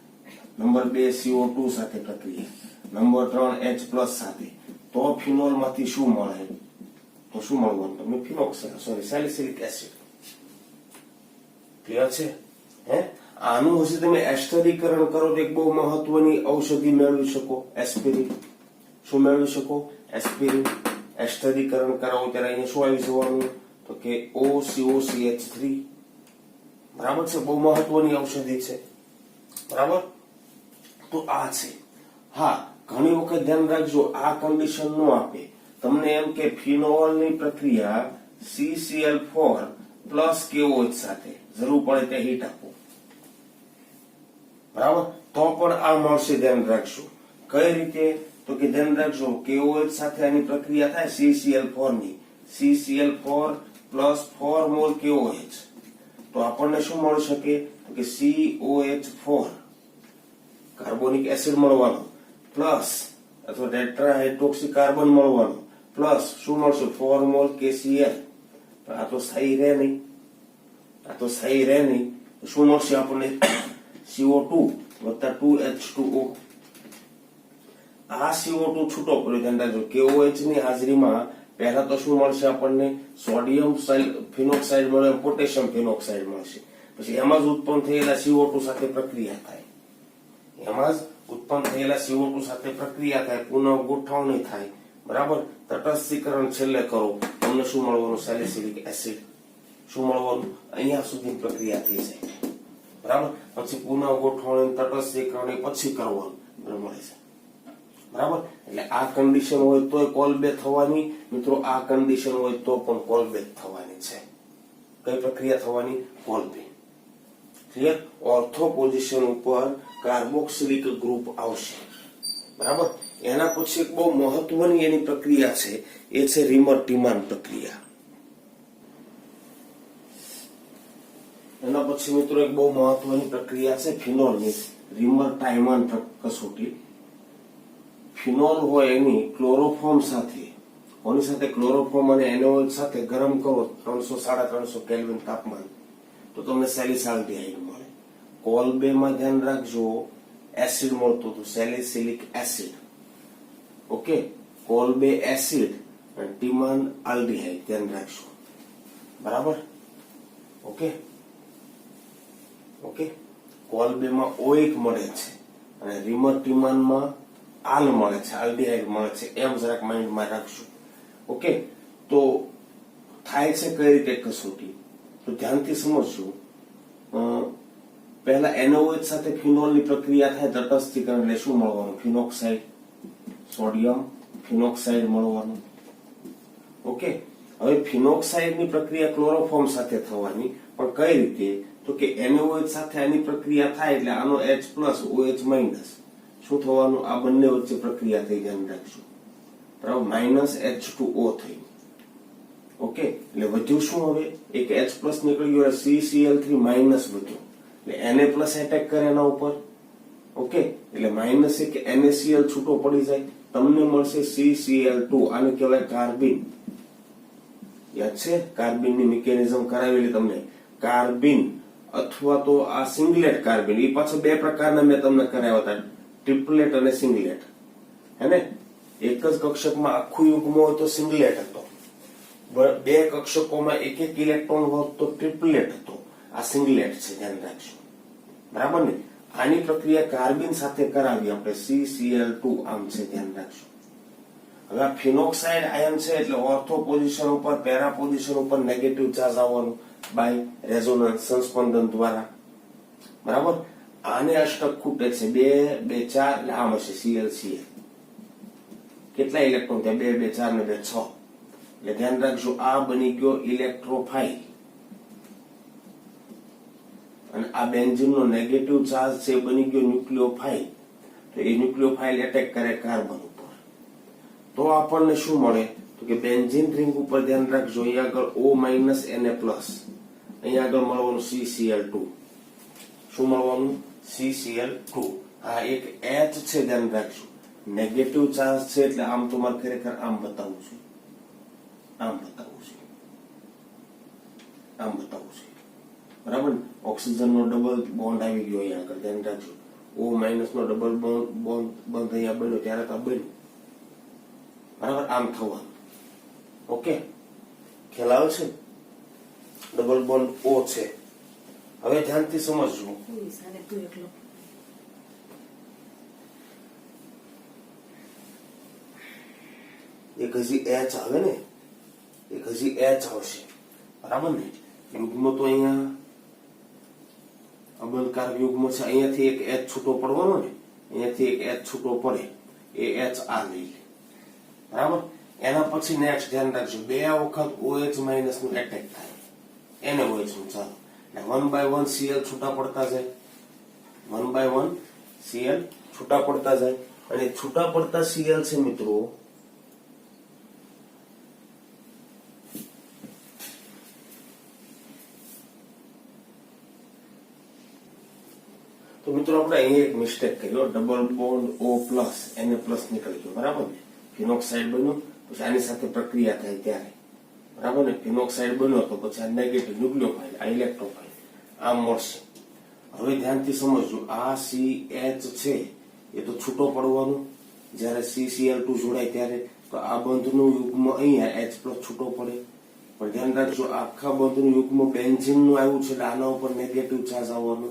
નંબર 2 CO2 સાથે પ્રક્રિયા, નંબર 3 H પ્લસ સાથે. તો ફિનોલ માંથી શું મળે? તો શું મળવાનું તમને? Phenoxide, sorry, salicylic acid. Clear છે? હે, આનું હજી તમે એસ્ટરીકરણ કરો તો એક બહુ મહત્વની ઔષધિ મેળવી શકો. એસ્પિરિન. શું મેળવી શકો? એસ્પિરિન. એસ્ટરીકરણ કરાવો ત્યારે અહીંયા શું આવી જવાનું? તો કે OCOCH3. બરાબર છે, બહુ મહત્વની ઔષધિ છે. બરાબર, તો આ છે. હા, ઘણી વખત ધ્યાન રાખજો, આ કન્ડિશન નો આપે તમને એમ કે ફિનોલની પ્રક્રિયા CCl4 પ્લસ KOH સાથે, જરૂર પડે તે હીટ આપો. બરાબર, તો પણ આ મળશે. ધ્યાન રાખજો. કઈ રીતે? તો કે ધ્યાન રાખજો, KOH સાથે આની પ્રક્રિયા થાય CCl4 ની. CCl4 plus 4 mall KOH. તો આપણને શું મળી શકે? તો કે COH4 કાર્બોનિક એસિડ મળવાનો, પ્લસ અથવા ટેટ્રાહાઇડ્રોક્સી કાર્બન મળવાનો, પ્લસ શું મળશે? 4 મોલ KCl. આ તો સ્થાયી રહે નહીં. આ તો સ્થાયી રહે નહીં. શું મળશે આપણને? CO2 વત્તા 2H2O. આ CO2 છૂટો પડ્યો. ધ્યાન રાખજો, KOH ની હાજરીમાં પહેલા તો શું મળશે આપણને? સોડિયમ ફિનોક્સાઇડ મળે, પોટેશિયમ ફિનોક્સાઇડ મળશે. પછી એમાં જ ઉત્પન્ન થયેલા CO2 સાથે પ્રક્રિયા થાય. એમાં જ ઉત્પન્ન થયેલા CO2 સાથે પ્રક્રિયા થાય, પુનઃ ગોઠવણી થાય. બરાબર, તટસ્થીકરણ છેલ્લે કરો, તમને શું મળવાનું? Salicylic acid. શું મળવાનું? અહીંયા સુધી પ્રક્રિયા થઈ જાય. બરાબર, પછી પુનઃ ગોઠવણી, તટસ્થીકરણ પછી કરવાનું મળે છે. બરાબર, એટલે આ કન્ડિશન હોય તો કોલબે થવાની. મિત્રો, આ કન્ડિશન હોય તો પણ કોલબે થવાની છે. કઈ પ્રક્રિયા થવાની? કોલબે. ક્લિયર? ઓર્થો પોઝિશન ઉપર કાર્બોક્સિલિક ગ્રુપ આવશે. બરાબર, એના પછી એક બહુ મહત્વની એની પ્રક્રિયા છે, એ છે રીમર ટીમાન પ્રક્રિયા. એના પછી મિત્રો એક બહુ મહત્વની પ્રક્રિયા છે ફિનોલની, રીમર ટાઇમાન કસોટી. ફિનોલ હોય એની ક્લોરોફોર્મ સાથે કોની સાથે? ક્લોરોફોર્મ અને NaOH સાથે ગરમ કરો 300-350 કેલ્વિન તાપમાન તો તમને સેલિસાલ્ડિહાઇડ મળે. કોલ 2 માં ધ્યાન રાખજો એસિડ મળતું હતું, salicylic acid. Okay, call 2 acid અને ટીમાન આલ્ડિહાઇડ ધ્યાન રાખજો. બરાબર? Okay okay. કોલ 2 માં OH મળે છે અને રીમર ટીમાન માં આલ મળે છે, આલ્ડિહાઇડ મળે છે, એમ જરાક માઇન્ડમાં રાખજો. ઓકે, તો થાય છે કઈ રીતે કસોટી? તો ધ્યાનથી સમજજો. પહેલા NaOH સાથે ફિનોલની પ્રક્રિયા થાય તટસ્થીકરણ, એટલે શું મળવાનું? ફિનોક્સાઇડ, સોડિયમ ફિનોક્સાઇડ મળવાનું. ઓકે, હવે ફિનોક્સાઇડની પ્રક્રિયા ક્લોરોફોર્મ સાથે થવાની, પણ કઈ રીતે? તો કે NaOH સાથે આની પ્રક્રિયા થાય એટલે આનો H+OH- શું થવાનું? આ બંને વચ્ચે પ્રક્રિયા થઈ, ધ્યાન રાખજો. બરાબર, -H2O થઈ. ઓકે, એટલે વધ્યું શું? હવે એક H+ નીકળી ગયો, CCl3- વધ્યો એટલે Na+ એટેક કરે એના ઉપર. ઓકે, એટલે માઇનસ એક NaCl છૂટો પડી જાય, તમને મળશે CCl2. આને કહેવાય કાર્બિન. યાદ છે? કાર્બિનની મિકેનિઝમ કરાવેલી તમને. કાર્બિન અથવા તો આ સિંગલેટ કાર્બિન, એ પાછા બે પ્રકારના મેં તમને કરાવ્યા હતા, ટ્રિપલેટ અને સિંગલેટ. હે ને? એક જ કક્ષકમાં આખું યુગ્મ હોય તો સિંગલેટ હતો, બે કક્ષકોમાં એક એક ઇલેક્ટ્રોન હોત તો ટ્રિપલેટ હતો. આ સિંગલેટ છે, ધ્યાન રાખજો. બરાબર ને? આની પ્રક્રિયા કાર્બિન સાથે કરાવી આપણે, CCl2 આમ છે, ધ્યાન રાખજો. હવે આ ફિનોક્સાઇડ આયન છે એટલે ઓર્થો પોઝિશન ઉપર, પેરા પોઝિશન ઉપર નેગેટિવ ચાર્જ આવવાનું બાય રેઝોનન્સ, સંસ્પંદન દ્વારા. બરાબર? આને અષ્ટક ખૂટે છે, 2 2 4 એટલે આમ હશે ClCl. કેટલા ઇલેક્ટ્રોન ત્યાં? 2 2 4 ને 2 6. એટલે ધ્યાન રાખજો, આ બની ગયો ઇલેક્ટ્રોફાઇલ અને આ બેન્ઝીનનો નેગેટિવ ચાર્જ છે બની ગયો ન્યુક્લિયોફાઇલ. તો એ ન્યુક્લિયોફાઇલ એટેક કરે કાર્બન ઉપર, તો આપણને શું મળે? તો કે બેન્ઝીન રિંગ ઉપર ધ્યાન રાખજો, અહીંયા આગળ O- Na+, અહીંયા આગળ મળવાનું CCl2. શું મળવાનું? CCl2. આ એક H છે, ધ્યાન રાખજો, નેગેટિવ ચાર્જ છે એટલે આમ તો મારે ખરેખર આમ બતાવવું છે, આમ બતાવવું છે, આમ બતાવવું છે. બરાબર? ઓક્સિજનનો ડબલ બોન્ડ આવી ગયો અહીંયા આગળ, ધ્યાન રાખજો. O- નો ડબલ બોન્ડ બંધ અહીંયા બન્યો ત્યારે તો બન્યું. બરાબર? આમ થવાનું. ઓકે, ખ્યાલ આવે છે? ડબલ બોન્ડ O છે. હવે ધ્યાનથી સમજજો. એક હજી H આવે ને, એક હજી H આવશે. બરાબર ને? યુગ્મ તો અહીંયા અબલકાર યુગ્મ છે, અહીંયાથી એક H છૂટો પડવાનો ને, અહીંયાથી એક H છૂટો પડે, એ H આ લઈ લે. બરાબર? એના પછી નેક્સ્ટ ધ્યાન રાખજો, 2 વખત OH- નું એટેક થાય, NaOH નું. ચાલો, 1 by 1 Cl છૂટા પડતા જાય, 1 by 1 Cl છૂટા પડતા જાય. અને છૂટા પડતા Cl છે મિત્રો, તો મિત્રો આપણે અહીં એક મિસ્ટેક કર્યો, ડબલ બોન્ડ O+, Na+ નીકળી ગયો. બરાબર ને? ફિનોક્સાઇડ બન્યું, પછી આની સાથે પ્રક્રિયા થાય ત્યારે. બરાબર ને? ફિનોક્સાઇડ બન્યો તો પછી આ નેગેટિવ ન્યુક્લિયોફાઇલ, આ ઇલેક્ટ્રોફાઇલ, આમ મળશે. હવે ધ્યાનથી સમજજો, આ CH છે એ તો છૂટો પડવાનું જ્યારે CCl2 જોડાય ત્યારે. તો આ બંધનું યુગ્મ અહીંયા H+ છૂટો પડે. પણ ધ્યાન રાખજો, આખા બંધનું યુગ્મ બેન્ઝીનનું આવ્યું છે એટલે આના ઉપર નેગેટિવ ચાર્જ આવવાનો.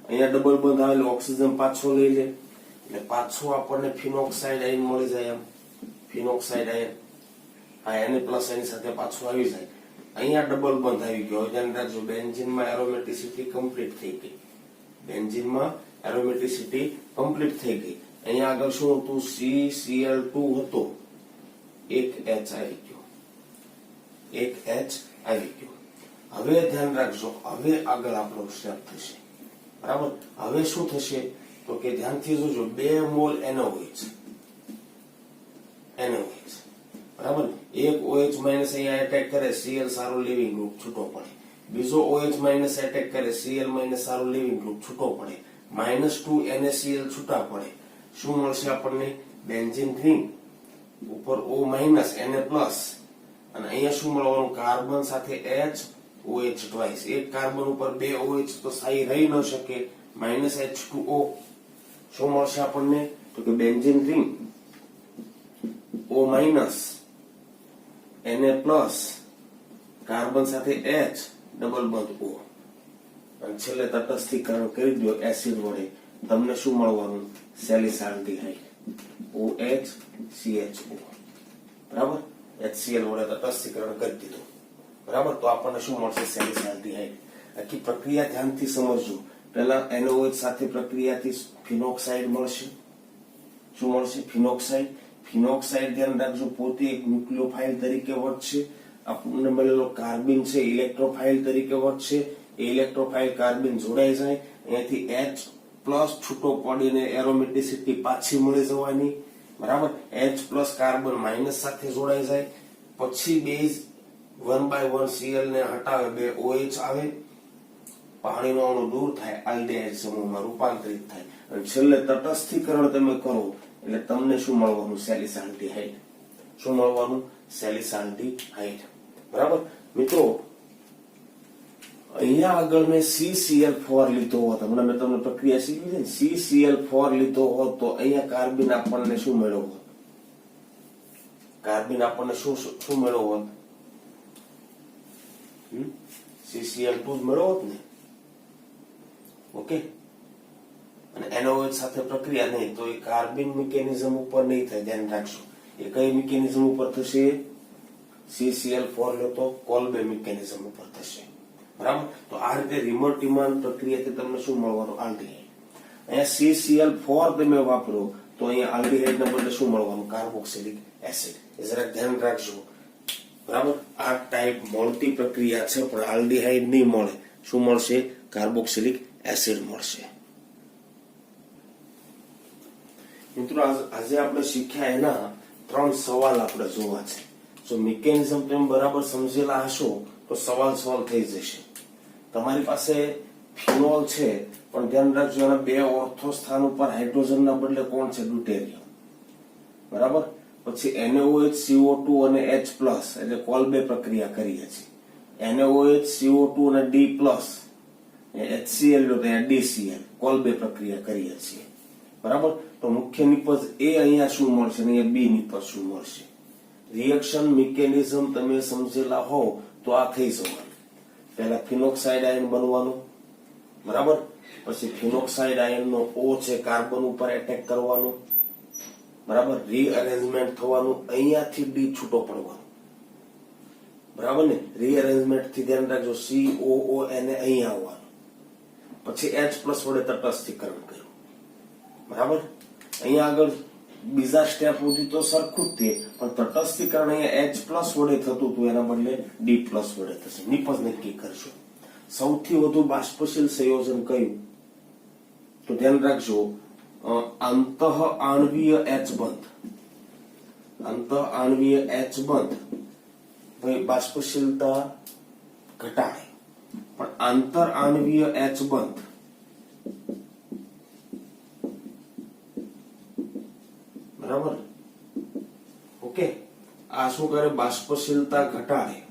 અહીંયા ડબલ બંધ આવે એટલે ઓક્સિજન પાછો લઈ લે એટલે પાછો આપણને ફિનોક્સાઇડ આયન મળી જાય. એમ ફિનોક્સાઇડ આયન આ Na+ એની સાથે પાછું આવી જાય. અહીંયા ડબલ બંધ આવી ગયો. ધ્યાન રાખજો, બેન્ઝીનમાં એરોમેટિસિટી કમ્પ્લીટ થઈ ગઈ, બેન્ઝીનમાં એરોમેટિસિટી કમ્પ્લીટ થઈ ગઈ. અહીંયા આગળ શું હતું? CCl2 હતો, એક H આવી ગયો, એક H આવી ગયો. હવે ધ્યાન રાખજો, હવે આગળ આપણો સ્ટેપ થશે. બરાબર? હવે શું થશે? તો કે ધ્યાનથી જોજો, 2 મોલ NaOH, બરાબર? એક OH- અહીંયા એટેક કરે, Cl સારો લિવિંગ ગ્રુપ છૂટો પડે. બીજો OH- એટેક કરે, Cl- સારો લિવિંગ ગ્રુપ છૂટો પડે. -2 NaCl છૂટા પડે. શું મળશે આપણને? Benzene ring. ઉપર O માઇનસ Na પ્લસ અને અહીંયા શું મળવાનું કાર્બન સાથે H OH ટ્વાઇસ એક કાર્બન ઉપર બે OH તો સ્થાયી રહી ન શકે -H2O શું મળશે આપણને તો કે benzene ring O minus Na plus carbon સાથે H ડબલ બંધ O અને છેલ્લે તટસ્થીકરણ કરી દો એસિડ વડે તમને શું મળવાનું સેલિસાલ્ડિહાઇડ OH CHO બરાબર HCl વડે તટસ્થીકરણ કરી દીધું બરાબર તો આપણને શું મળશે સેલિસાલ્ડિહાઇડ આખી પ્રક્રિયા ધ્યાનથી સમજજો પહેલા NaOH સાથે પ્રક્રિયાથી ફિનોક્સાઇડ મળશે શું મળશે ફિનોક્સાઇડ ધ્યાન રાખજો પોતે એક ન્યુક્લિયોફાઇલ તરીકે વર્તશે આપણને મળેલો કાર્બન છે ઇલેક્ટ્રોફાઇલ તરીકે વર્તશે એ ઇલેક્ટ્રોફાઇલ કાર્બન જોડાઈ જાય અહીંયાથી H પ્લસ છૂટો પડીને એરોમેટિસિટી પાછી મળી જવાની બરાબર H પ્લસ કાર્બન માઇનસ સાથે જોડાઈ જાય પછી બેઝ 1/1 Cl ને હટાવે બે OH આવે પાણીનો અણુ દૂર થાય આલ્ડિહાઇડ સમૂહમાં રૂપાંતરિત થાય અને છેલ્લે તટસ્થીકરણ તમે કરો એટલે તમને શું મળવાનું સેલિસાલ્ડિહાઇડ શું મળવાનું સેલિસાલ્ડિહાઇડ બરાબર મિત્રો અહીંયા આગળ મેં CCl4 લીધો હોત હમણાં મેં તમને પ્રક્રિયા શીખવી છે ને CCl4 લીધો હોત તો અહીંયા કાર્બન આપણને શું મળ્યો હોત કાર્બન આપણને શું મળ્યો હોત CCl2 જ મળ્યો હોત ને ઓકે અને NaOH સાથે પ્રક્રિયા નહીં તો એ કાર્બન મિકેનિઝમ ઉપર નહીં થાય ધ્યાન રાખજો એ કઈ મિકેનિઝમ ઉપર થશે CCl4 લો તો કોલ્બે મિકેનિઝમ ઉપર થશે બરાબર તો આ રીતે રિમોટ ડિમાન્ડ પ્રક્રિયાથી તમને શું મળવાનું આલ્ડિહાઇડ અહીંયા CCl4 તમે વાપરો તો અહીંયા આલ્ડિહાઇડ ના બદલે શું મળવાનું કાર્બોક્સિલિક એસિડ એ જરા ધ્યાન રાખજો બરાબર આ ટાઈપ મળતી પ્રક્રિયા છે પણ આલ્ડિહાઇડ નહીં મળે શું મળશે કાર્બોક્સિલિક એસિડ મળશે મિત્રો આજે આપણે શીખ્યા એના 3 સવાલ આપણે જોવા છે જો મિકેનિઝમ તમે બરાબર સમજેલા હશો તો સવાલ સોલ્વ થઈ જશે તમારી પાસે ફિનોલ છે પણ ધ્યાન રાખજો એના બે ઓર્થો સ્થાન ઉપર હાઇડ્રોજનના બદલે કોણ છે ડ્યુટેરિયમ બરાબર પછી NaOH CO2 અને H+ એટલે કોલ્બે પ્રક્રિયા કરીએ છીએ NaOH CO2 અને D+ HCl લો તો DCl કોલ્બે પ્રક્રિયા કરીએ છીએ બરાબર તો મુખ્ય નિપજ એ અહીંયા શું મળશે અને અહીંયા બી નિપજ શું મળશે રિએક્શન મિકેનિઝમ તમે સમજેલા હો તો આ થઈ જવાનું પહેલા ફિનોક્સાઇડ આયન બનવાનું બરાબર પછી ફિનોક્સાઇડ આયન નો O છે કાર્બન ઉપર એટેક કરવાનું બરાબર રીઅરેન્જમેન્ટ થવાનું અહીંયાથી D છૂટો પડવાનો બરાબર ને રીઅરેન્જમેન્ટ થી ધ્યાન રાખજો COO એને અહીં આવવાનું પછી H+ વડે તટસ્થીકરણ કર્યું બરાબર અહીંયા આગળ બીજા સ્ટેપ સુધી તો સરખું જ તે પણ તટસ્થીકરણ અહીંયા H+ વડે થતું હતું એના બદલે D+ વડે થશે નિપજ નક્કી કરશો સૌથી વધુ બાષ્પશીલ સંયોજન કયું તો ધ્યાન રાખજો અંતઃ આણ્વીય H બંધ ભાઈ બાષ્પશીલતા ઘટાડે પણ આંતર આણ્વીય H બંધ બરાબર ઓકે આ શું કરે બાષ્પશીલતા ઘટાડે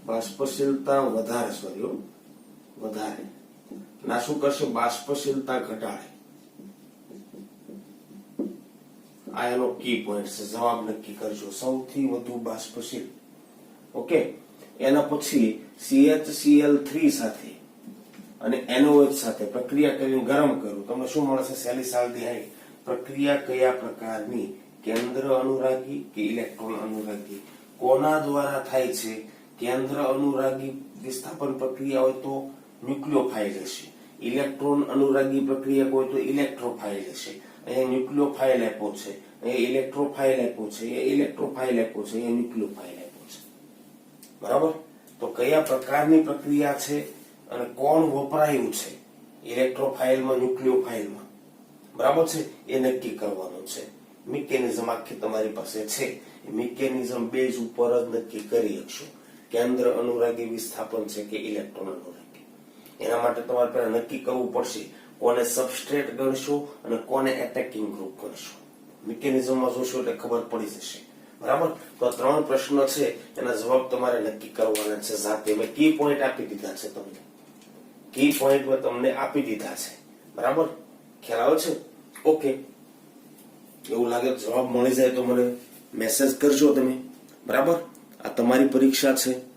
બાષ્પશીલતા વધારે ના શું કરશે બાષ્પશીલતા ઘટાડે આ એનો કી પોઈન્ટ છે જવાબ નક્કી કરજો સૌથી વધુ બાષ્પશીલ ઓકે એના પછી CHCl3 સાથે અને NaOH સાથે પ્રક્રિયા કરીને ગરમ કરું તમને શું મળશે સેલિસાલ્ડિહાઇડ પ્રક્રિયા કયા પ્રકારની કેન્દ્ર અનુરાગી કે ઇલેક્ટ્રોન અનુરાગી કોના દ્વારા થાય છે કેન્દ્ર અનુરાગી વિસ્થાપન પ્રક્રિયા હોય તો ન્યુક્લિયોફાઇલ હશે ઇલેક્ટ્રોન અનુરાગી પ્રક્રિયા હોય તો ઇલેક્ટ્રોફાઇલ હશે અહીંયા ન્યુક્લિયોફાઇલ આપ્યો છે અહીંયા ઇલેક્ટ્રોફાઇલ આપ્યો છે અહીંયા ઇલેક્ટ્રોફાઇલ આપ્યો છે અહીંયા ન્યુક્લિયોફાઇલ આપ્યો છે બરાબર તો કયા પ્રકારની પ્રક્રિયા છે અને કોણ વપરાયું છે ઇલેક્ટ્રોફાઇલમાં ન્યુક્લિયોફાઇલમાં બરાબર છે એ નક્કી કરવાનું છે મિકેનિઝમ આખી તમારી પાસે છે એ મિકેનિઝમ બેઝ ઉપર જ નક્કી કરી શકશો કેન્દ્ર અનુરાગી વિસ્થાપન છે કે ઇલેક્ટ્રોન અનુરાગી એના માટે તમારે પહેલા નક્કી કરવું પડશે કોને સબસ્ટ્રેટ ગણશો અને કોને એટેકિંગ ગ્રુપ ગણશો મિકેનિઝમમાં જોશો એટલે ખબર પડી જશે. બરાબર. તો આ 3 પ્રશ્નો છે એના જવાબ તમારે નક્કી કરવાના છે જાતે. મેં કી પોઈન્ટ આપી દીધા છે તમને. કી પોઈન્ટ મેં તમને આપી દીધા છે. બરાબર. ખ્યાલ આવે છે? ઓકે. એવું લાગે જવાબ મળી જાય તો મને મેસેજ કરજો તમે. બરાબર. આ તમારી પરીક્ષા છે.